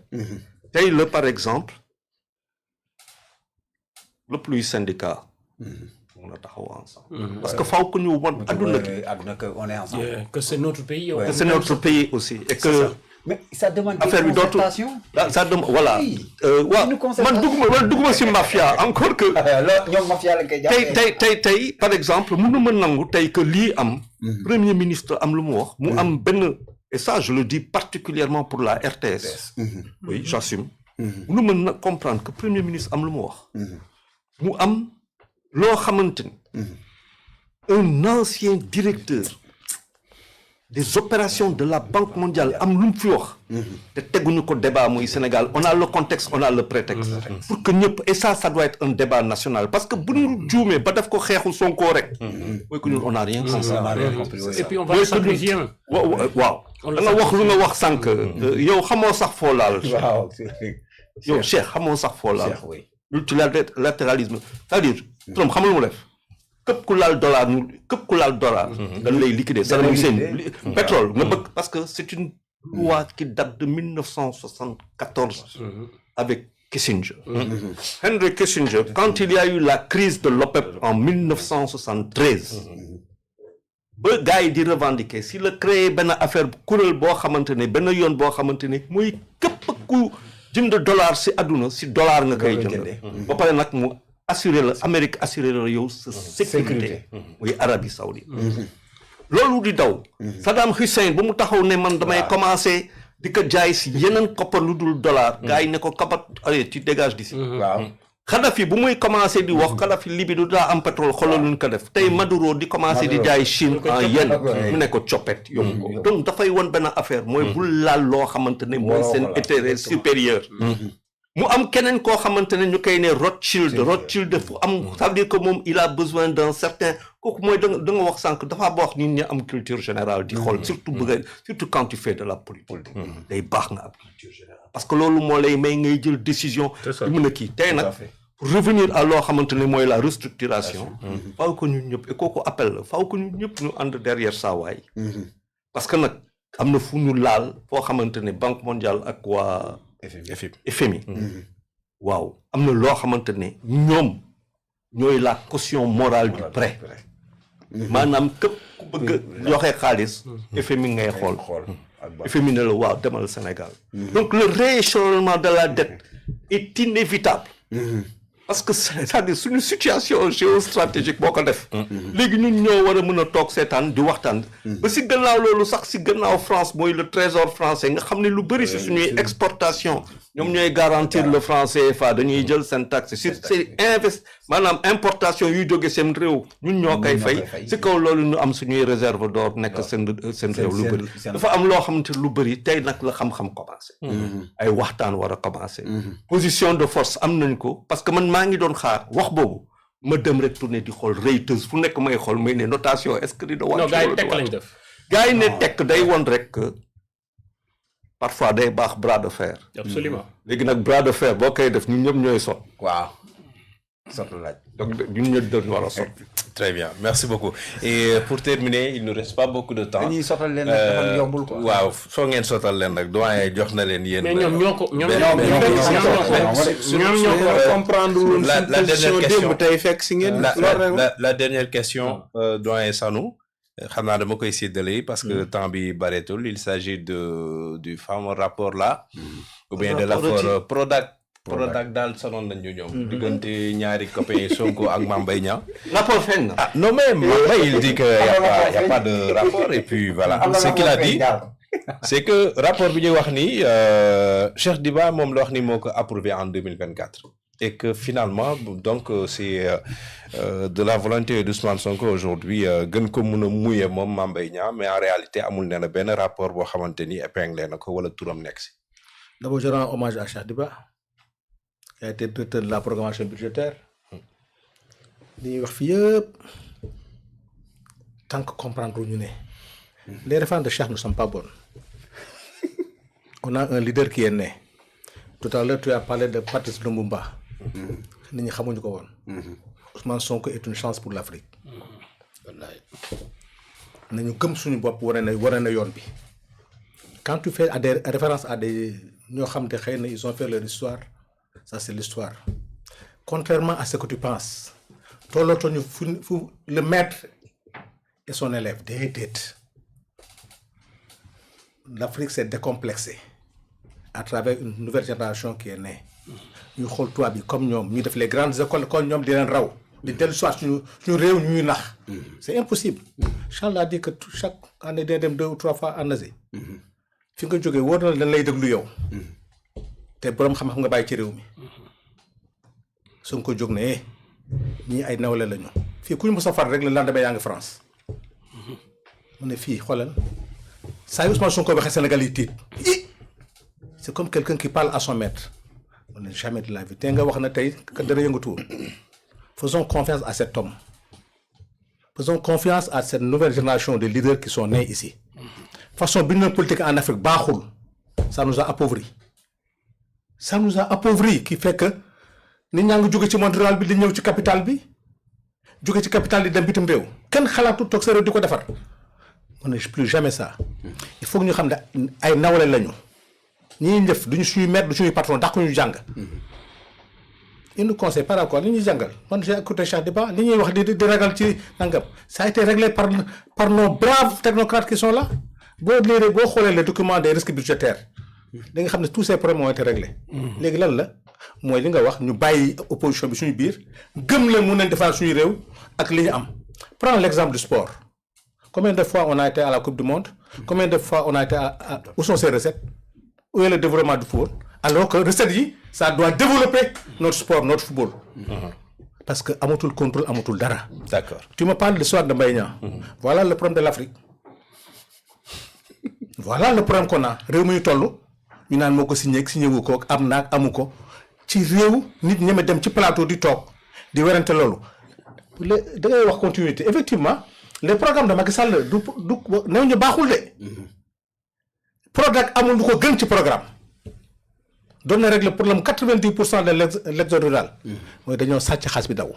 tey la par exemple lépp luy syndicat mun a taxaw ensemble parce que faw que ñu won adduna que on est ensemble. que c'est notre pays. que c'est notre pays aussi et que mais ça demande affaire bi dootul ça demande voilà waaw man dugguma si mafia encore que ñoom mafia lañ koy jàppee tey par exemple mënu ma nangu tey que lii am premier ministre am lu mu wax mu am benn et ça je le dis particulièrement pour la RTS oui j'assume mënu ma na comprendre que premier ministre am lu mu wax mu am loo xamante ni un ancien directeur des opérations de la Banque mondiale am lu mu fi wax te teguñu ko débat muy Sénégal on a le contexte on a le prétexte pour que ñëpp et ça doit être un débat national parce que bu ñu juumee ba def ko xeexu Sonko rek mooy que ñun on a rien compris et puis on va le sacrifier. waaw da nga wax lu nga wax sànq yow xamoo sax foo laal waaw yow Cheikh xamoo sax foo laal multilatéralisme c'est-à-dire Trump xamal lu mu def képp ku laal dollar dañ lay liquider Saddam Hussein pétrole nga bëgg parce que c'est une loi qui date de 1974 avec Kissinger. Henry Kissinger quand il y a eu la crise de l'OPEP en 1973 ba gars yi di revendiquer si la créé benn affaire kuréel boo xamante ne benn yoon boo xamante ne muy képp ku jënd dollar si àdduna si dollar nga koy jënd ba pare nag mu assurer la Amérique assurer la yow sa sécurité muy Arabie Saoudite loolu di daw Saddam Hussein ba mu taxaw ne man damay commencer di ko jaay si yeneen koppar lu dul dollar gars yi ne ko kapat allez tu dégages d'ici waaw Kadhafi bu muy commencer di wax Kadhafi Libye du daa am pétrole xoolal luñ ko def tey Maduro di commencer di jaay Chine en yen mu ne ko coppet yóbbu ko donc dafay won benn affaire mooy bul laal loo xamante ne mooy seen intérêt supérieur mu am keneen koo xamante ne ñu koy ne Rothschild fu am ça veut dire que moom il a besoin d'un certain kooku mooy da nga wax sànq dafa baax nit ñi am culture générale di xool surtout quand tu fais de la politique day baax nga am culture générale parce que loolu moo lay may ngay jël décision yu mën a kii tey nag pour revenir à loo xamante ne mooy la restructuration faaw ko ñun ñëpp et kooku appel la faaw ko ñun ñëpp ñu ànd derrière saa waay parce que nag am na fu ñu laal foo xamante ne Banque mondiale ak waa FMI waaw am na loo xamante ne ñoom ñooy la caution morale du prêt maanaam képp ku bëgg joxe xaalis FMI ngay xool FMI ne la waaw demal Sénégal donc le rééchelonnement de la dette est inévitable parce que c'est-à-dire suñu situation géostratégique boo ko def léegi ñun ñoo war a mën a toog seetaan di waxtaan ba si gannaaw loolu sax si gannaaw France mooy le trésor français nga xam ne lu bëri si suñuy exportation ñoom ñooy garantir le franc CFA dañuy jël seen taxe sur c'est maanaam importation yuy jóge seen réew ñun ñoo koy fay si kaw loolu ñu am suñuy réserve d'or nekk seen réew lu bëri dafa am loo xamante lu bëri tey nag la xam-xam commencé ay waxtaan war a commencé position de force am nañ ko parce que man maa ngi doon xaar wax boobu ma dem rek tourné di xool Reuters fu nekk may xool may ne notation est-ce que dina wàcc. non gars yi tekk lañ def. gars yi ne tekk day won rek que parfois day baax bras de fer. absolument. léegi nag bras de fer boo koy def ñun ñëpp ñooy sot. waaw sotti laaj. donc ñun ñëpp dañu war a sot. Très bien, merci beaucoup. Et pour terminer, il ne nous reste pas beaucoup de temps. dañuy sotal leen nag dafa yombul quoi. waaw foo ngeen sotal leen nag doyen jox na leen yéen. mais ñoom ñoo ko ñoom ñoo ko comprendre woon la dernière question démb tey fekk si ngeen. la dernière question doyen Sanou xam naa dama koy séddale parce que temps bi bareetul il s'agit du fameux rapport là ou bien de l'accord Prodac daal sonoon nañ ñu ñoom. diggante ñaari copains Sonko ak Mame Mbaye Niang. rapport feeñ na. ah non mais il dit que y a pas de rapport et puis voilà ce qu'il a dit c'est que rapport bi ñuy wax ni Cheikh Diba moom la wax ni moo ko approuvé en 2024 et que finalement donc c'est de la volonté d'Ousmane Sonko aujourd'hui gën ko mun a mouiller moom Mame Mbaye Niang mais en réalité amul nee na benn rapport boo xamante ni épinglé na ko wala turam nekk si. D'abord je rends hommage à Cheikh Diba qui a été directeur de la programmation budgétaire li ñuy wax fii yëpp tant que comprendre ñu ne les réformes de Cheikh ne sont pas bonnes. On a un leader qui est né. Tout à l'heure tu as parlé de Patrice Lumumba. nit ñi xamuñu ko woon. Ousmane Sonko est une chance pour l'Afrique. wallaay nañu gëm suñu bopp wane na yoon bi. Quand tu fais des références à des ñoo xam te xëy na ils ont fait leur histoire. Ça, c'est l'histoire. Contrairement à ce que tu penses, le maître et son élève, l'Afrique s'est décomplexée à travers une nouvelle génération qui est née. Nous avons comme nous, nous avons les grandes écoles comme nous, de telle sorte que nous réunissons. C'est impossible. Charles a dit que chaque année, 2 ou 3 fois en Asie. Si vous avez dit te borom xam-xam nga bàyyi ci réew mi Sonko jóg ne ñii ay nawle lañu fii ku ñu mos a far rek le lendemain yaa ngi France mu ne fii xoolal saa yu Ousmane Sonko waxee Sénégal yi tiit c'est comme quelqu'un qui parle à son maître on n'est jamais de la vie te nga wax na tey que dara yëngatuwul faisons confiance à cet homme faisons confiance à cette nouvelle génération de leaders qui sont nés ici façon bi ñu politique en Afrique baaxul ça nous a appauvris. Ça nous a appauvris qui fait que nit ñaa ngi jóge ci monde rural bi di ñëw ci capital bi jóge ci capital di dem bitim réew kenn xalaatu toog sa réew di ko defar on n'est plus jamais ça il faut que ñu xam ne ay nawle lañu ñi ñuy def duñu suñuy maître du suñuy patron ndax ko ñu jàng il nous conseille par rapport li ñuy jàngal man j'ai écouté Cheikh Diba li ñuy wax di ragal ci nangam ça a été réglé par nos braves technocrates qui sont là boo xoolee le document des risques budgétaires da nga xam ne tous ces problèmes ont été réglés. léegi lan la mooy li nga wax ñu bàyyi opposition bi suñu biir gëm leen mun nañ defar suñu réew ak li ñu am. Prends l'exemple du sport combien de fois on a été à la coupe du monde combien de fois on a été où sont ces recettes où est le développement du football alors que recettes yi ça doit développer notre sport notre football. parce que amatul contrôle amatul dara. D'accord. Tu me parles de l'histoire de Mbaye Niang. Voilà le problème de l'Afrique. Voilà le problème qu'on a réew mi ñu toll. ñu naan moo ko signé wu ko am naag amu ko ci réew nit ñeme dem ci plateau di toog di werante loolu da ngay wax continuité effectivement les programmes de Macky Sall du néew ñu baaxul de Prodac amul lu ko gën ci programme doon na régler problème 90% de l'exode rural mooy dañoo sàcc xaalis bi daw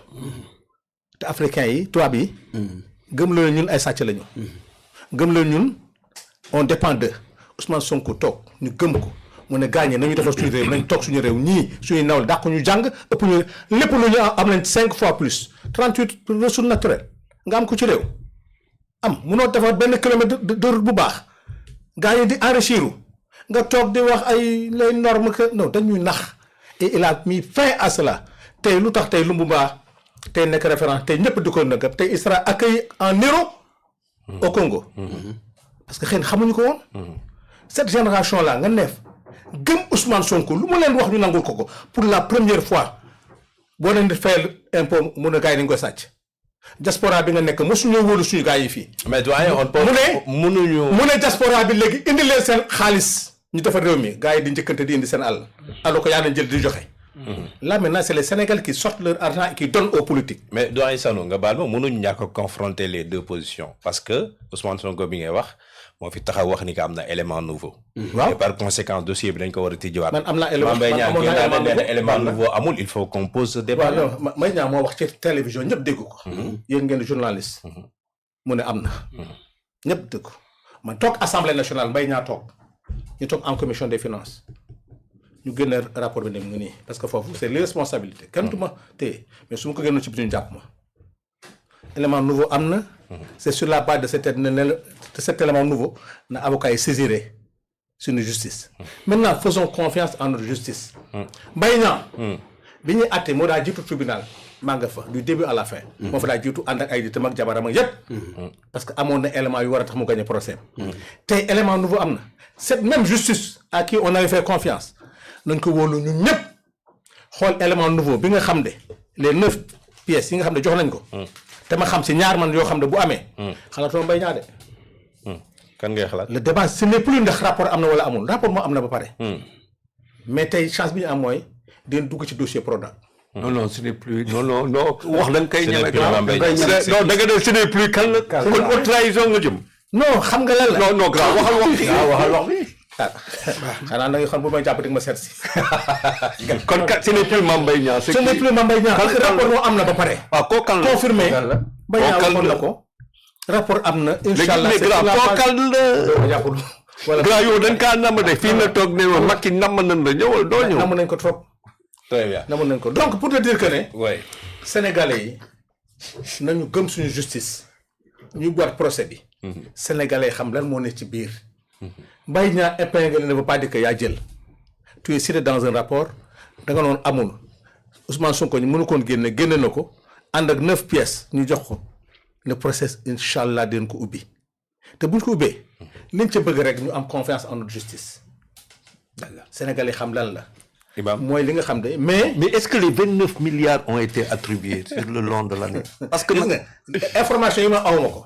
te africains yi tubaab yi gëm la ñun ay sàcc lañu gëm la ñun on dépend d'eux Ousmane Sonko toog ñu gëm ko mu ne gaañee nañu defal suñu réew nañ toog suñu réew ñii suñuy nawle dàq ñu jàng ëpp ñu lépp lu ñu am nañ 5 fois plus 38 ressources naturelles nga am ko ci réew am munoo defar benn kilomètre de route bu baax gaañee di enrichir nga toog di wax ay les normes que non dañuy nax et il a mis fin à cela tey lu tax tey Lumumba tey nekk référence tey ñëpp di ko nëgg tey il sera accueilli en héros au Congo parce que xëy na xamuñu ko woon cette génération là nga neef gëm Ousmane Sonko lu mu leen wax ñu nangul ko pour la première fois boo leen di fayal impôt mu ne gars yi dañu koy sàcc diaspora bi nga nekk mosuñoo wóolu suñu gars yi fii. mais doyen on peut mu ne diaspora bi léegi indi leen seen xaalis ñu defar réew mi gars yi di njëkkante di indi seen àll alors que yaa nañ jël di joxe Là maintenant, c'est les Sénégalais qui sortent leur argent et qui donnent aux politiques. mais doyen Sano nga baal ma mënuñ ñàkk confronter les deux positions parce que Ousmane Sonko bi ngay wax moo fi taxaw wax ni que am na élément nouveau. waaw et par conséquent dossier bi dañ ko war a tijjiwaat. man am naa élément Mame Mbaye Niang man amoon naa génnaale élément nouveau amul il faut qu'on pose ce débat. waaw non Mbaye Niang moo wax ci télévision ñëpp dégg ko. yéen ngeen journaliste. mu ne am na. ñëpp dégg ko man toog assemblée nationale Mbaye Niang toog ñu toog en commission des finances ñu génne rapport bi ne mu ngi nii parce que foofu c'est l'irresponsabilité kenn du ma téye mais su ma ko génnoon ci biir ñu jàpp ma. élément nouveau am na. c'est sur la base de cet élément nouveau na avocat yi saisiré suñu justice. maintenant faisons confiance en notre justice. Mbaye Niang bi ñuy àtte moo daa jiitu tribunal maa nga fa du début à la fin. moo fa daa jiitu ànd ak ay ditam ak jabaram ak yépp parce que amoon na élément yu war a tax mu gagné procès. tey élément nouveau am na cette même justice à qui on avait fait confiance nañ ko wóolu ñun ñëpp xool élément nouveau bi nga xam ne les 9 pièces yi nga xam ne jox nañ ko. te ma xam si ñaar man yoo xam ne bu amee. xalaatuma Mbaye Niang de. kan ngay xalaat. le débat ce n'est plus ndax rapport am na wala amul rapport moo am na ba pare. mais tey chance bi ñu am mooy dinañ dugg ci dossier Prodac. non ce n'est plus non wax dañ koy ñeme. non da nga ne ce n'est plus kan la. kon haute trahison nga jëm. non xam nga lan la. non grave waxal wax bi. waxal wax bi. xanaa da nga xam bu may jàpp rek ma seet si. kon kat ce n'est plus Mame Mbaye Niang. ce n'est plus Mame Mbaye Niang parce que rapport moo am na ba pare. waaw kooku kan la confirmé Mbaye Niang waxoon na ko. rapport am na. incha allah léegi kooku kan la. jàppul wala grand yow dañ kaa namm de fii na toog ne ma Macky namm nañ la ñëwal doo ñëw. namm nañ ko trop. très bien. namm nañ ko donc pour te dire que ne. oui. Sénégalais yi nañu gëm suñu justice ñu boîte procès bi. Sénégalais yi xam lan moo ne ci biir. Mbaye Niang épinglé ne veut pas dire que yaa jël. tu es cité dans un rapport da nga noonu amul Ousmane Sonko ñu mënu koon génne na ko ànd ak 9 pièces ñu jox ko le procès incha allah dinañ ko ubbi te buñ ko ubbee liñ ca bëgg rek ñu am confiance en notre justice. Sénégalais yi xam lan la. Imam mooy li nga xam de mais. mais est-ce que les 29 milliards ont été attribués sur le long de l'année. parce que gis nga information yi ma awma ko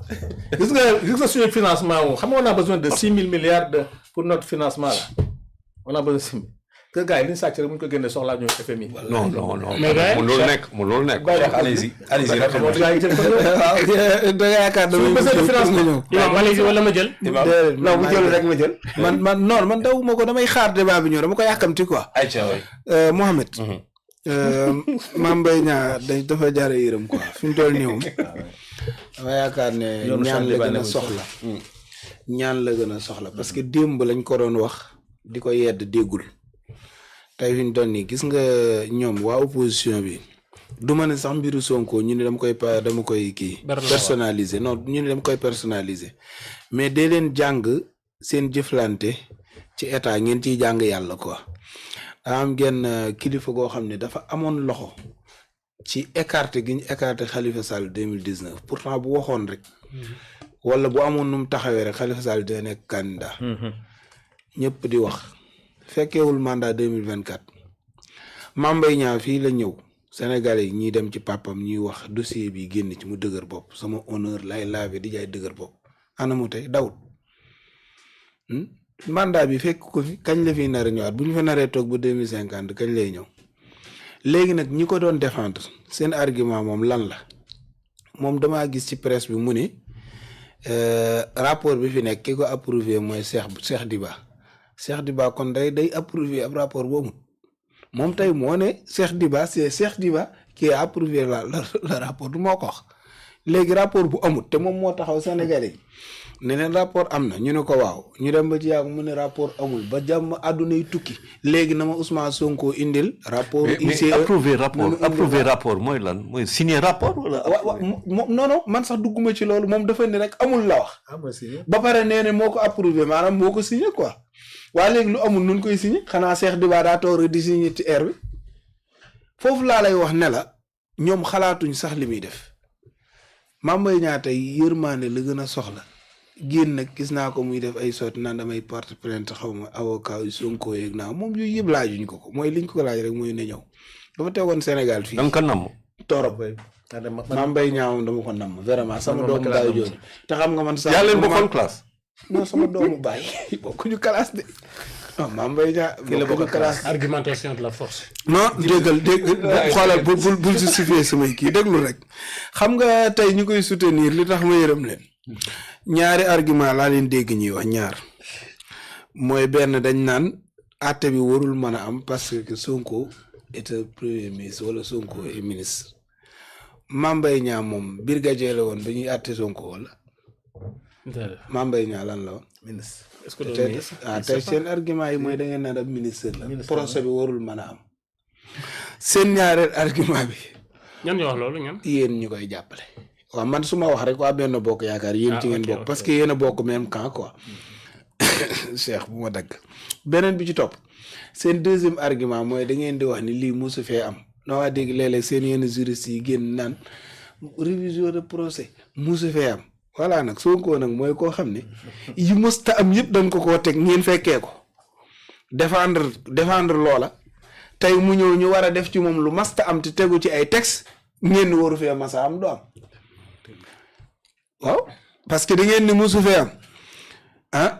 gis nga suñu financement moom xam nga on a besoin de 6 000 milliards pour notre financement là on a besoin de 6 000 que gars yi li ñu sàcc rek bu ñu ko génnee soxlaa ñu FMI. non mu loolu nekk. allez-y rapidement. gars yi jël ko da nga yaakaar suñu besoin de financement. Imam allez-y wala ma jël. non bu jël rek ma jël. man dawuma ko damay xaar débat bi ñëw dama ko yàkkamti quoi. ayca waay. Mohamed. Mame Mbaye Niang dafa jaare yërëm quoi fi mu toll nii moom. dama yaakaar ne ñaan la gën a soxla. ñaan la gën a soxla parce que démb lañ ko doon wax di ko yedd déggul. tey fi ñu doon nii gis nga ñoom waa opposition bi du ma ne sax mbiru Sonko ñu ne dama koy kii personnaliser non ñu ne dama koy personnaliser mais dee leen jàng seen jëflante ci état ngeen ciy jàng yàlla quoi daa am genn kilifa goo xam ne dafa amoon loxo ci écarté gi ñu écarté Khalifa Sall 2019 pourtant bu waxoon rek wala bu amoon nu mu taxawee rek Khalifa Sall dina nekk candidat ñëpp di wax fekkeewul mandat 2024 Mame Mbaye Niang fii la ñëw Sénégalais yi ñiy dem ci papam ñuy wax dossier bi génn ci mu dëgër bopp sama honneur lay laave di jaay dëgër bopp ana mu tey dawut mandat bi fekk ko fi kañ la fi nar a ñëwaat bu ñu fa naree toog ba 2050 kañ lay ñëw léegi nag ñi ko doon défendre seen argument moom lan la moom damaa gis ci presse bi mu ni rapport bi fi nekk ki ko approuvé mooy Cheikh Diba kon day approuvé ab rapport boobu moom tey moo ne Cheikh Diba c'est Cheikh Diba qui a approuvé le rapport du moo ko wax léegi rapport bu amut te moom moo taxaw Sénégalais yi ne leen rapport am na ñu ne ko waaw ñu dem ba ci yàgg mu ne rapport amul ba jàmm àdduna yi tukki léegi na ma Ousmane Sonko indil rapport ICE mais approuvé rapport mooy lan mooy signé rapport wala non man sax dugguma ci loolu moom dafa ne rek amul la wax ba pare nee ne moo ko approuvé maanaam moo ko signé quoi waaye léegi lu amul nun koy signé xanaa Cheikh Diba daa toog di signé ci air bi foofu laa lay wax ne la ñoom xalaatuñ sax li muy def Mame Mbaye Niang tey yërmaande la gën a soxla génn nag gis naa ko muy def ay sotti naan damay porte plainte xaw ma avocat yu Sonko yeeg naa moom yooyu yëpp laajuñ ko mooy liñ ko laaj rek mooy ne ñëw dafa teewoon Sénégal fii. danga ko namm. torop Mame Mbaye Niang moom dama ko namm vraiment sama doomu baay jooju te xam nga man sax yaa leen bokkoon classe. non sama doomu baay bokkuñu classe de non Mame Mbaye Niang bokkuñu classe. Argumentation de la force. non dégg xoolal bul justifier samay kii déglu rek xam nga tey ñu koy soutenir li tax ma yërëm leen ñaari argument laa leen dégg ñuy wax ñaar mooy benn dañ naan àtte bi warul mën a am parce que Sonko est premier ministre wala Sonko est ministre Mame Mbaye Niang moom brigadier la woon ba ñuy àtte Sonko wala Mame Mbaye Niang lan la woon ministre. est-ce que tey seen argument yi mooy da ngeen naan ab ministre la procès bi warul mën a am seen ñaareel argument bi ñan ñoo wax loolu ñan. yéen ñu koy jàppale waaw man su ma wax rek waa Benno Bokk Yaakaar yéen ci ngeen bokk parce que yéen a bokk même camp quoi Cheikh bu ma dagg beneen bi ci topp seen deuxième argument mooy da ngeen di wax ni lii mosu fee am na waa dégg léeg-léeg seen yenn juristes yi génn naan révision de procès mosu fee am voilà nag Sonko nag mooy koo xam ne yi mësta am yëpp dañ ko koo teg ngeen fekkee ko défendre loola tey mu ñëw ñu war a def ci moom lu masta am te tegu ci ay texte ngeen waru fee masa am du am waaw parce que da ngeen ni mosu fee am ah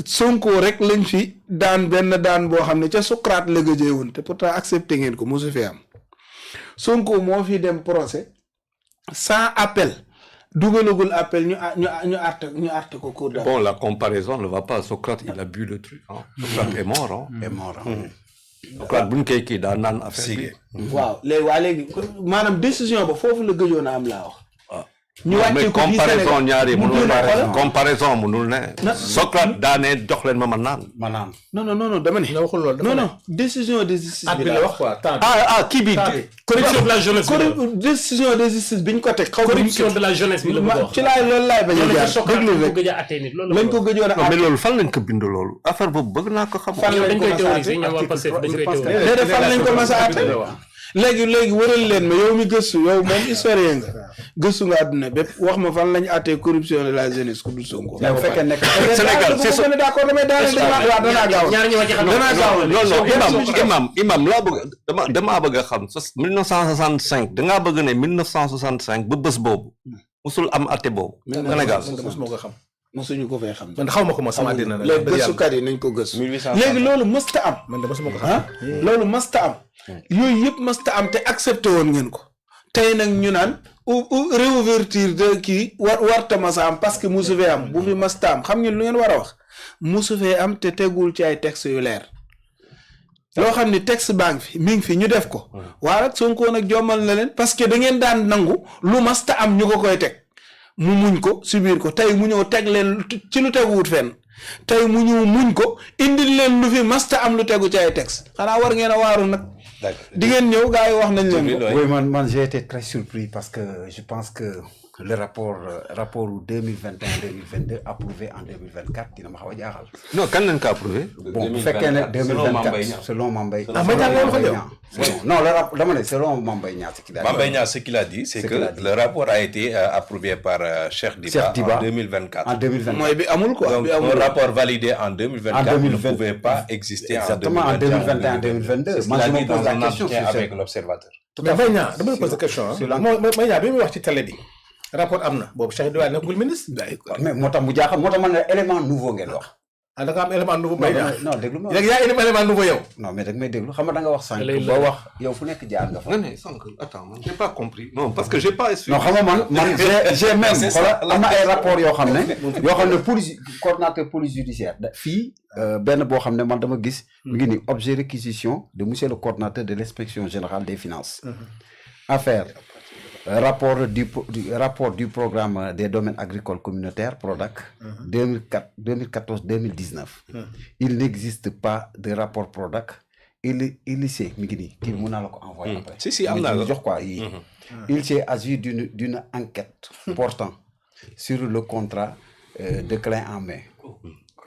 Sonko rek lañ fi daan benn daan boo xam ne ca Socrate la gëjee woon te pourtant accepté ngeen ko mosu fee am Sonko moo fi dem procès sans appel dugalagul appel ñu arte ko cour d'appel. Bon, la comparaison ne va pas. Socrate, il a bu le truc. Hein. Socrate est mort. Hein. est mort. Socrate buñ koy kii daa naan affaire bi. waaw léegi maanaam décision ba foofu la gëjoon a am laa wax. ñu wàccee ko fii comparaison Sénégal ñaari mu mënul génn ne comparaison mënul ne. Socrate daa ne jox leen ma naan. maanaam. non dama ne. nga waxul loolu dafa non décision de justice at bi la wax quoi temps bi. Kii bi. corruption de la jeunesse bi la décision de justice bi ñu ko teg. xaw corruption de la jeunesse bi la bëgg a wax. ci loolu laay bañ a loolu la jaar déglu ko rek gëj a àttee nit loolu lañ ko gëjoon a non mais loolu fan lañ ko bind loolu affaire boobu bëgg naa ko xam. fan ñoom dañ koy ko théoriser ñoom waa article Pastef dañ koy je pense que- théoriser. déedéet fan lañ ko mas a àtte léegi wëral leen ma yow mi gëstu yow moom historien nga gëstu nga àdduna bépp wax ma fan lañ àttee corruption de la jeunesse ku dul Sonko. mais bu fekkee nekk Sénégal c'est ça. d'accord damay daaneel danaa gaaw ñaar ñi ma ci xam danaa gaaw non imam laa bëgg damaa bëgg a xam 1965 dangaa bëgg ne 1965 ba bés boobu musul am atte boobu Sénégal man de mosuma ko xam. mosuñu ko fay xam. man xaw ma ko ma sama dina na léegi gëstukat yi nañ ko gëstu. léegi loolu mësta am. man de mosuma ko xam. ah loolu mësta am. yooyu yëpp mësta am te accepté woon ngeen ko. tey nag ñu naan réouverture de kii warta masa am parce que musu fee am bu fi mësta am xam ngeen lu ngeen war a wax musu fee am te tegul ci ay texte yu leer. loo xam ni texte baa ngi fi mi ngi fi ñu def ko. waa rek Sonko nag jommal na leen parce que da ngeen daan nangu lu masta am ñu ko koy teg. mu muñ ko subir ko tey mu ñëw teg leen ci lu teguwut fenn tey mu ñëw muñ ko indil leen lu fi masta am lu tegu ci ay texte xanaa war ngeen a waaru nag. di ngeen ñëw gars yi wax nañ leen ko. oui man j'ai été très surpris parce que je pense que le rapport 2021-2022 approuvé en 2024 dina ma xaw a jaaxal. non kan lañ ko approuvé. bon bu fekkee ne 2024 selon Mame Mbaye Niang. Non, dama ne selon Mame Mbaye Niang Mame Mbaye Niang ce qu'il a dit c'est que le rapport a été approuvé par Cheikh Diba en 2024. En 2024. mooy bi amul quoi. Donc bi amul un rapport validé en 2024 ne pouvait pas exister exactement en 2021-2022. C'est ce qu'il a dit dans un entretien avec l'Observateur. mais Mbaye Niang dama la poser question ah. sur la- Mbaye Niang bi muy wax ci télé bi. rapport am na boobu Cheikh Diba nekkul ministre. mais moo tax mu jaaxal moo tax man ne élément nouveau ngeen wax. ah da nga am élément nouveau Mbaye Niang. non déglu ma léegi yaa indi élément nouveau yow. non mais dag may déglu xam nga da nga wax sànq Lay ba la- wax yow fu nekk jaar nga fa. non mais sànq attends man j'ai pas compris non parce que j'ai pas suivi. non xam nga man j'ai même xoolal am na ay rapport yoo xam ne police coordonnateur police judiciaire fii benn boo xam ne man dama gis mu ngi ni objet réquisition de monsieur le coordonnateur de l'inspection générale des finances affaire rapport du programme des domaines agricoles communautaires PRODAC 2014-2019 il n'existe pas de rapport PRODAC il s'est mi ngi nii kii mun naa la ko envoyer après Si, am naa la. jox quoi yii il s'est agi d'une enquête portant sur le contrat de clé en main.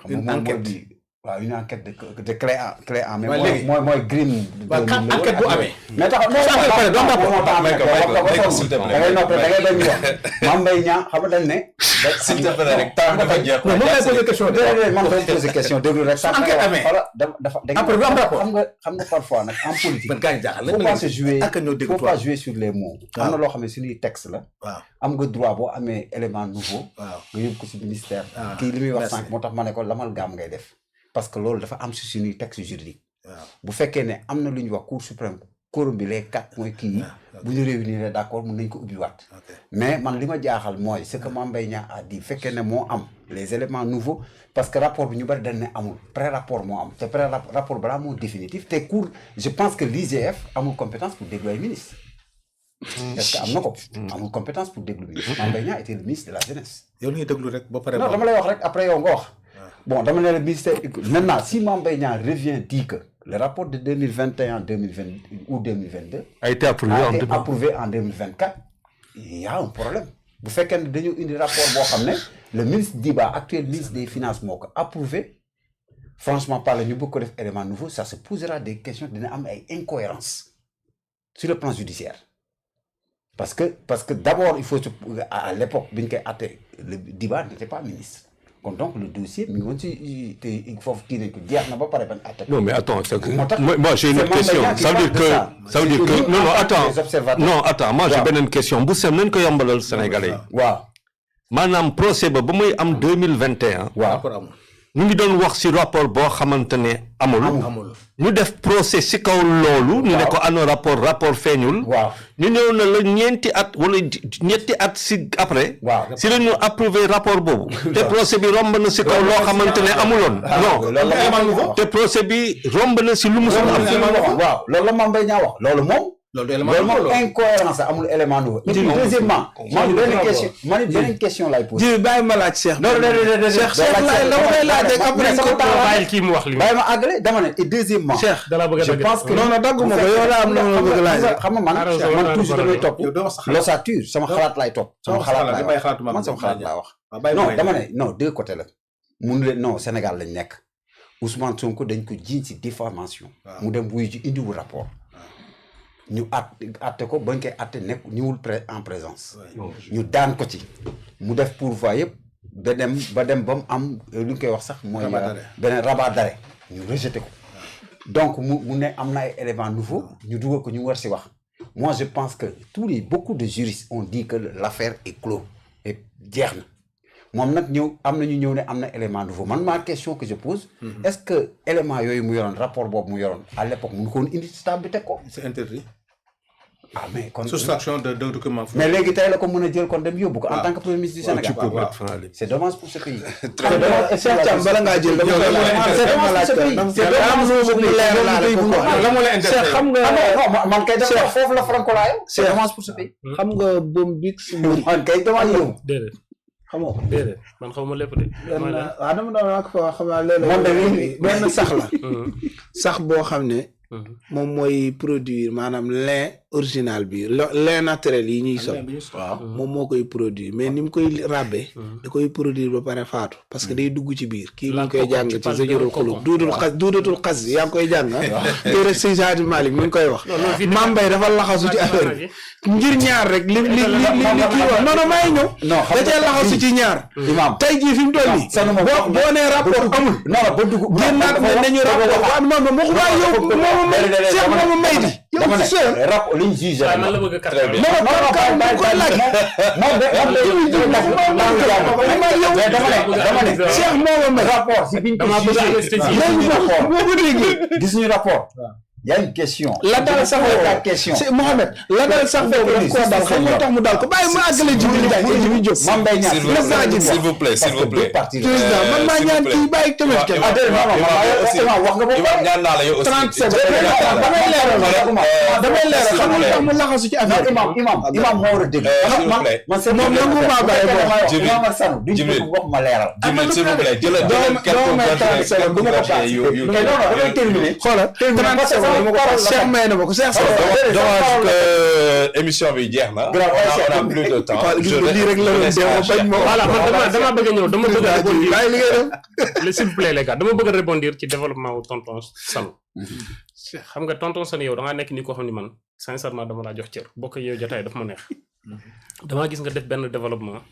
Une enquête. waaw une enquête de clé en main. waaw léegi mooy green. waaw enquête bu amee. mais tax non Sa enquête pare, doo rapport. May ko, s'il te plaît. da ngay noppi da ngay bañ wax Mame Mbaye Niang xam nga dañ ne. S'il te plaît rek temps dafa jeex. non moom lay poser question de. déedéet man damay poser question déglu rek. Su enquête amee. dafa Après, du am rapport. xam nga parfois nag en politique. man gaañ jaaxal faut pas se jouer ak ñoo dégg faut tubaab. pas jouer sur les mots. am na loo xam ne suñuy texte la. waaw am nga droit boo amee élément nouveau. waaw. nga yóbbu ko si ministère. Ah, kii li muy wax merci. sànq moo tax ma ne ko l'amalgame ngay def. parce que loolu dafa am si suñuy texte juridique bu fekkee ne am na lu ñuy wax cour suprême quorum bi les 4 mooy kii yi bu ñu réunir d'accord mun nañ ko ubbiwaat mais man li ma jaaxal mooy ce que Mame Mbaye Niang a dit fekkee ne moo am les éléments nouveaux parce que rapport bi ñu bari dañ ne amul pré-rapport moo am te pré-rapport balaa moo définitif te cour je pense que l'IGF amul compétence pour déglu ay ministre est-ce que am na ko amul compétence pour déglu ministre Mame Mbaye Niang était le ministre de la jeunesse yow li ñuy déglu rek ba pare non dama lay wax rek après yow nga wax bon dama ne le ministère maintenant si Mame Mbaye Niang revient dit que le rapport de 2021 2020 ou 2022 a été approuvé en 2024 il y a un problème bu fekkee ne dañu indi rapport boo xam ne le ministre Diba actuel ministre des finances moo ko approuvé franchement parler ñu bëgg ko def élément nouveau ça se posera des questions dina am ay incohérences sur le plan judiciaire parce que d'abord il faut à l'époque bi ñu koy àtte le Diba n'était pas ministre kon donc le dossier mi ngi woon ci te foofu kii nañ ko jeex na ba pare bañ àtte. Non mais attends, moi j'ai une autre question. Ça veut dire que non attends, moi j'ai beneen question bu sem nañ ko yombalal Sénégalais yi. waaw maanaam procès ba muy am 2021. waaw ñu ngi doon wax ci rapport boo xamante ne amul. ñu def procès ci kaw loolu. ñu ne ko ano rapport feeñul. waaw ñu ñëw na la ñeenti at wala ñetti at ci après. waaw ci la ñu approuvé rapport boobu. te procès bi romb na ci kaw loo xamante ne amuloon. non te procès bi romb na ci lu mu am. waaw loolu la Mame Mbaye Niang wax loolu moom. loolu moom incohérence amul élément nouveau. deuxièmement man beneen question lay posé. ji bàyyi ma laaj Cheikh. non Cheikh laay la may laaj rek après ko bàyyil kii mu wax li bàyyi ma àggale dama ne et deuxièmement. Cheikh dala bëgg a je pense que non dagguma ko yow la am na ma bëgg laaj. xam nga man toujours damay topp l'ossature sama xalaat lay topp. sama xalaat laay wax man sama xalaat laa wax. non dama ne non deux côtés la. mun leen non Sénégal lañ nekk Ousmane Sonko dañ ko jiiñ ci diffamation. mu dem wuyu ji indiwu rapport. ñu àtte ko bañ koy àtte nekk ñëwul en présence. ñu daan ko ci. mu def pourvoi yëpp ba dem ba mu am lu ñu koy wax sax mooy. beneen rabat d'arrêt ñu rejeté ko. donc mu ne am na ay éléments nouveaux ñu dugal ko ñu war si wax. moi je pense que beaucoup de juristes ont dit que l'affaire est clos et jeex na moom nag am na ñu ñëw ne am na élément nouveau man ma question que je pose. est-ce que élément yooyu mu yoroon rapport boobu mu yoroon à l'époque mun ko woon indi ci table bi teg ko. c'est interdit. ah mais kon soustraction de documents. mais léegi tey la ko mën a jël kon dem yóbbu ko en tant que premier ministre du Sénégal. c'est dommage pour ce pays. très bien Cheikh Thiam bala ngaa jël dama koy laaj xam nga man kay dama foofu la francolaayo. c'est dommage pour ce pays. xam nga bom big man kay dama yow. déedéet xamoo ko déedéet man xaw ma lépp de. waaw dama doon wax fa xam naa léeg-léeg benn sax la sax boo xam ne moom mooy produire maanaam lin original bi lin naturel yi ñuy sol waaw moom moo koy produire mais ni mu koy ràbbee da koy produire ba pare faatu parce que day dugg ci biir kii mu ngi koy jàng ci Zajrul Qulub duudatul xas yaa ngi koy jàng te rek Seydi Hadji Malick mi ngi koy wax Mame Mbaye dafa laxasu ci affaire bi ngir ñaar rek li kii wax non may ñëw da cee laxasu ci ñaar tey jii fi mu toll nii boo nee rapport amul génnaat ne nañu rapport waa moom ma ko bàyyi yow mooma may Cheikh mooma may di yow rapport liñ jugé man la bëgg a très bien dama ne Cheikh mooma may rapport si biñ ko jugé gis ñu rapport y a une question. la dal sax la question. c'est Mohamed la dal sax foofu daf koo dal xam nga tax mu dal ko bàyyi mu àggale Djibril Diop. Mame Mbaye Niang s'il vous plaît président man maa ñaan kii bàyyi tamit kenn. wax nga boobu ñaan naa la yow aussi 30 secondes damay leeral xam nga tax mu laxasu ci affaire imam moo war a dégg. man c'est moom nangu maa bàyyi boo imam Sanu duñ wax ma leeral. Djibril s'il vous plaît jëlal quelques damay terminer. xoolal 30 secondes Cheikh may na ma ko Cheikh dommage que émission bi jeex na. on a plus de temps. lii rek la doon dee bañ ma voilà man dama bëgg a ñëw dama bëgg a rebondir s'il vous plaît les gars dama bëgg a rebondir ci développement wu tonton Sanu. xam nga tonton Sanu yow da ngaa nekk ni koo xam ni man sincèrement dama laa jox cër bokk yow jotaay daf ma neex. damaa gis nga def benn développement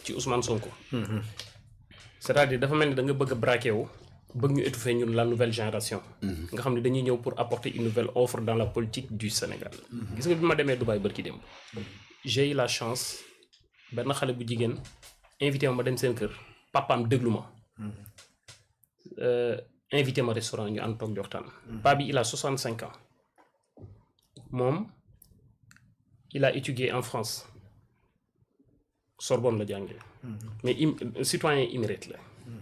ci Ousmane Sonko. c'est-à-dire dafa mel ni da nga bëgg a braqué wu. bëgg ñu étouffer ñun la nouvelle génération. nga xam ne dañuy ñëw pour apporter une nouvelle offre dans la politique du Sénégal. gis nga bi ma demee Dubaï bërki démb. j'ai eu la chance benn xale bu jigéen invité ma dem seen kër papaam déglu ma. invité ma restaurant ñu ànd toog di waxtaan. Paa bi il a 65 ans moom il a étudié en France Sorbonne la jàngee. mais citoyen émirate la.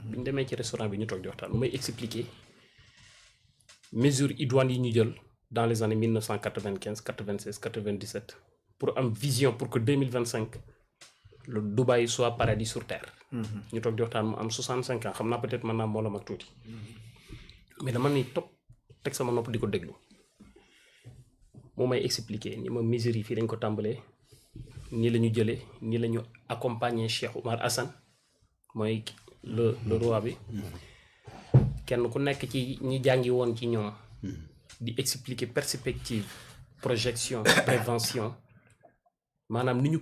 bi ñu demee ci restaurant bi ñu toog di waxtaan mu may expliquer mesures idoines yi ñu jël dans les années 1995 96 97 pour am vision pour que 2025 le Dubaï soit paradis sur terre. ñu toog di waxtaan mu am 65 ans xam naa peut-être mën naa mboolam ak tuuti. mais dama ni topp teg sama nopp di ko déglu moo may expliquer ni ma mesures yi fii dañ ko tàmbalee nii la ñu jëlee nii la ñu accompagner Cheikh Oumar Hassan mooy le roi bi kenn ku nekk ci ñi jàngi woon ci ñoom di expliquer perspective projection prévention maanaam ni ñu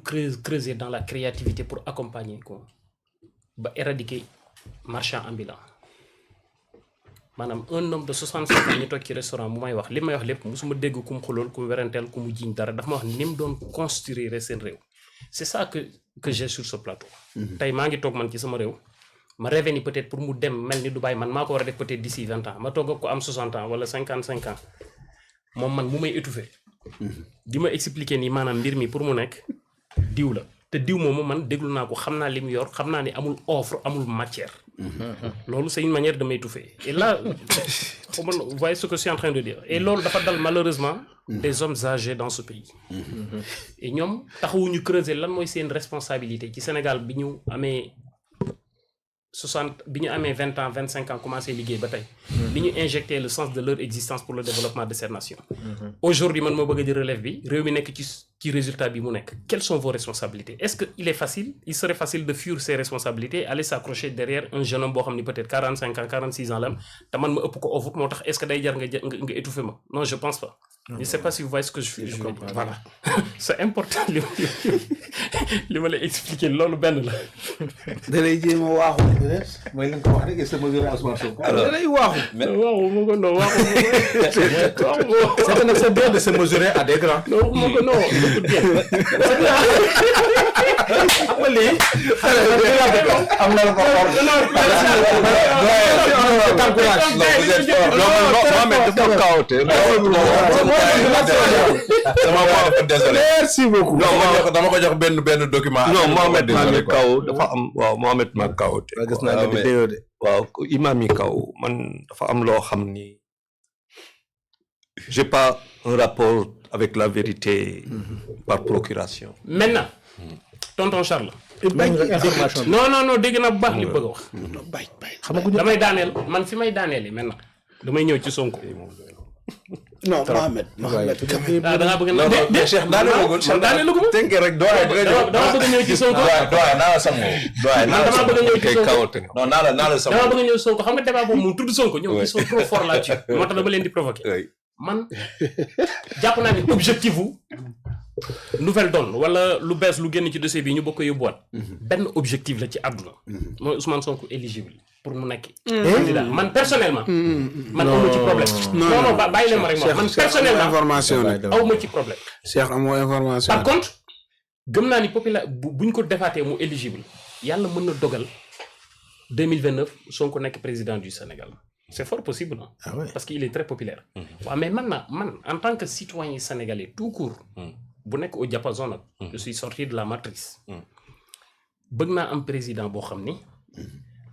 creuser dans la créativité pour accompagner ko ba éradiquer marchand ambulant maanaam un homme de 65 ans ñu toog ci restaurant bu may wax li may wax lépp musuma dégg ku mu xulool ku mu weranteel ku mu jiiñ dara dafa ma wax ni mu doon construire seen réew c'est ça que j'ai sur ce plateau tey maa ngi toog man ci sama réew ma rêvé ni peut-être pour mu dem mel ni Dubaï man maa ko war a def peut-être d'ici 20 ans ma toog ak ko am 60 ans wala 55 ans moom man mu may étouffé di ma expliquer ni maanaam mbir mi pour mu nekk diw la te diw moomu man déglu naa ko xam naa li mu yor xam naa ni amul offre amul matière loolu c'est une manière de m'étouffer et là vous voyez ce que je suis en train de dire et loolu dafa dal malheureusement des hommes âgés dans ce pays et ñoom taxawuñu creuser lan mooy seen responsabilité ci Sénégal bi ñu amee 20 ans 25 ans commencé liggéey ba tey li ñu injecté le sens de leur existence pour le développement de cette nation aujourd'hui man moo bëgg a di relève bi réew mi nekk ci résultat bi mu nekk quelles sont vos responsabilités est-ce que il serait facile de fuir ses responsabilités aller s'accrocher derrière un jeune homme boo xam ni peut-être 45 ans 46 ans la am te man ma ëpp ko offre moo tax est-ce que day jar nga étouffer ma non je pense pas je sais pas si vous voyez ce que je comprends voilà c'est important li ma lay expliquer loolu benn la da lay jéem a waaxu mooy li nga ko wax rek est-ce que mesurer Ousmane Sonko da lay waaxu waaxu ma ko non waaxu c'est que nag c'est bien de se mesurer à des grands non ma ko non am nga lii am na la ko merci beaucoup dama ko jox benn document. non Mohamed maa ngi kaw dafa am waaw Mohamed maa ngi kaw te gis naa ne vidéo de waaw imam yi kaw man dafa am loo xam ni j'ai pas un rapport avec la vérité par procuration. maintenant tonton Charles information non dégg naa bu baax li bëgg a wax xam nga damay daaneel man fi may daaneeli maintenant damay ñëw ci Sonko non Mohamed da ngaa bëgg na mais Cheikh daaneel ko tënk rek dama bëgg ñëw ci Sonko naa la sango man dama bëgg ñëw ci Sonko non naa la sango dama bëgg ñëw Sonko xam nga débat boobu moom tudd Sonko ñoom ils sont trop forts là-dessus moo tax dama leen di provoquer man jàpp naa ni objectif wu nouvelle donne wala lu bees lu génn ci dossier bi ñu bokk yóbbuwaat benn objectif la ci àdduna mooy Ousmane Sonko éligible pour mu nekk candidat man personnellement man aw ma ci problème non bàyyi leen ma rek man personnellement information aw ma ci problème Cheikh amoo information par contre gëm naa ni buñ ko defaatee mu éligible yàlla mën na dogal 2029 Sonko nekk président du Sénégal c'est fort possible hein? Ah ouais. Parce qu'il est très populaire waaw mais man en tant que citoyen sénégalais tout court bu nekk au diapason nag je suis sorti de la matrice bëgg naa am président boo xam ni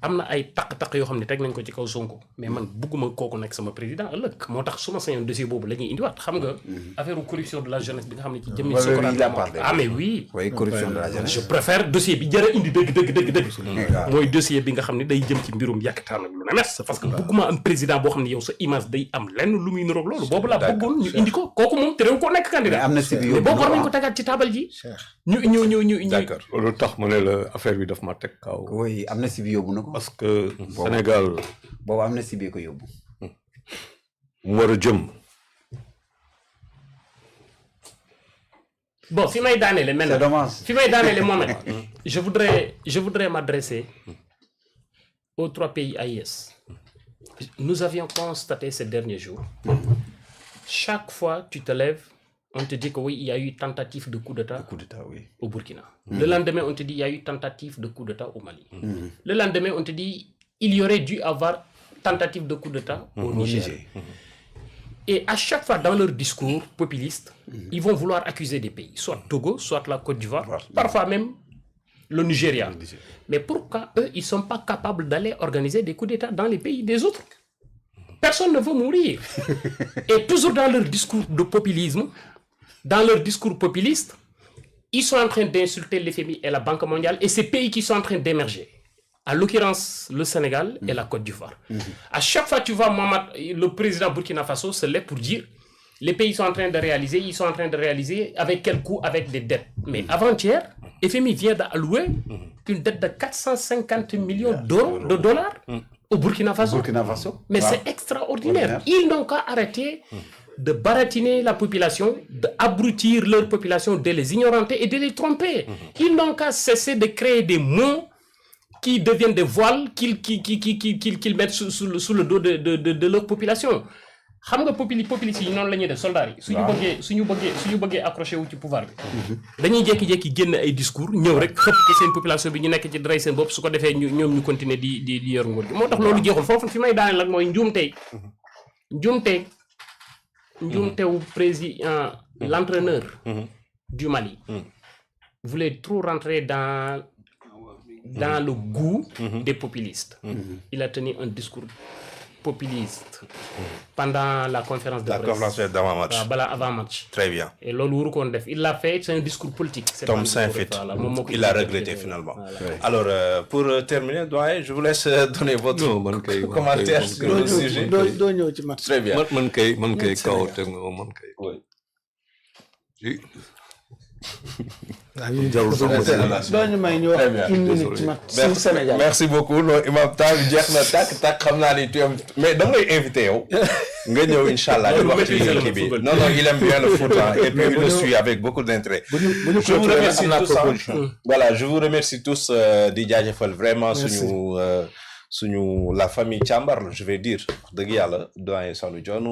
am na ay taq-taq yoo xam ne teg nañ ko ci kaw Sonko mais man bëgguma kooku nekk sama président ëllëg moo tax su ma sañoon dossier boobu la ñuy indiwaat xam nga affaire corruption de la jeunesse bi nga xam ne ci jëmmi ah mais oui corruption de la jeunesse je préfère dossier bi jërë indi dëgg mooy dossier bi nga xam ne day jëm ci mbirum yàkkataan ak lu ne mes parce que bëgguma am président boo xam ne yow sa image day am lenn lu muy niroog loolu boobu laa bëggoon ñu indi ko kooku moom te réew koo nekk candidat mais boobu war nañ ko tegaat ci taabal ji ñu d'accord loolu tax mu ne la affaire bi daf ma teg kaw oui am na si bi yóbbu na ko parce que Sénégal boobu am na si bi ko yóbbu mu war a jëm bon fi may daaneele maintenant c'est dommage fi may daaneele Mohamed je voudrais m'adresser aux 3 pays AIS nous avions constaté ces derniers jours chaque fois tu te lèves on te dit que oui, il y a eu tentative de coup d'État oui. au Burkina. Le lendemain, on te dit il y a eu tentative de coup d'État au Mali. Le lendemain, on te dit il y aurait dû avoir tentative de coup d'État au Niger. Et à chaque fois, dans leur discours populiste, ils vont vouloir accuser des pays, soit Togo, soit la Côte d'Ivoire, parfois même le Nigeria. Mais pourquoi eux, ils ne sont pas capables d'aller organiser des coups d'État dans les pays des autres? Personne ne veut mourir. Et toujours dans leur discours de populisme, dans leur discours populiste, ils sont en train d'insulter l'FMI et la Banque mondiale et ces pays qui sont en train d'émerger. À l'occurrence, le Sénégal et la Côte d'Ivoire. À chaque fois, tu vois, le président Burkina Faso se lève pour dire les pays sont en train de réaliser, ils sont en train de réaliser avec quel coût? Avec des dettes. Mais avant-hier, FMI vient d'allouer une dette de 450 millions de dollars au Burkina Faso. Mais c'est extraordinaire. Ils n'ont qu'à arrêter de baratiner la population, d'abrutir leur population, de les ignoranter et de les tromper. Ils n'ont qu'à cesser de créer des mots qui deviennent des voiles qu'ils mettent sous le dos de leur population. Xam nga populistes yi noonu la ñuy def soldats yi suñu bëggee accroché wu ci pouvoir bi dañuy jékki-jékki génn ay discours ñëw rek xëpp ko seen population bi ñu nekk ci dray seen bopp su ko defee ñoom ñu continuer di yor nguur gi moo tax loolu jeexul foofu fi may daaneel ak mooy njuumtewu président l'entraîneur du Mali voulait trop rentrer dans le goût des populistes. Il a tenu un discours populiste pendant la conférence de presse. La conférence d'avant-match. Avant-match. Très bien. Et il l'a fait, c'est un discours politique. Tom Saint-Fit, il a regretté finalement. Voilà. Alors, pour terminer, doyen, je vous laisse donner votre commentaire sur le sujet. Très bien. Merci beaucoup. Imam Tam jeex na tak xam naa ni tu aimes mais dama lay invité yow nga ñëw inchallah di wax ci kii bi non il aime bien le foot et puis il le suit avec beaucoup d'intérêt. Je vous remercie tous. Voilà, je vous remercie tous di jaajëfal vraiment suñu la famille Thiambar je vais dire dëgg yàlla doyen Sanu Dione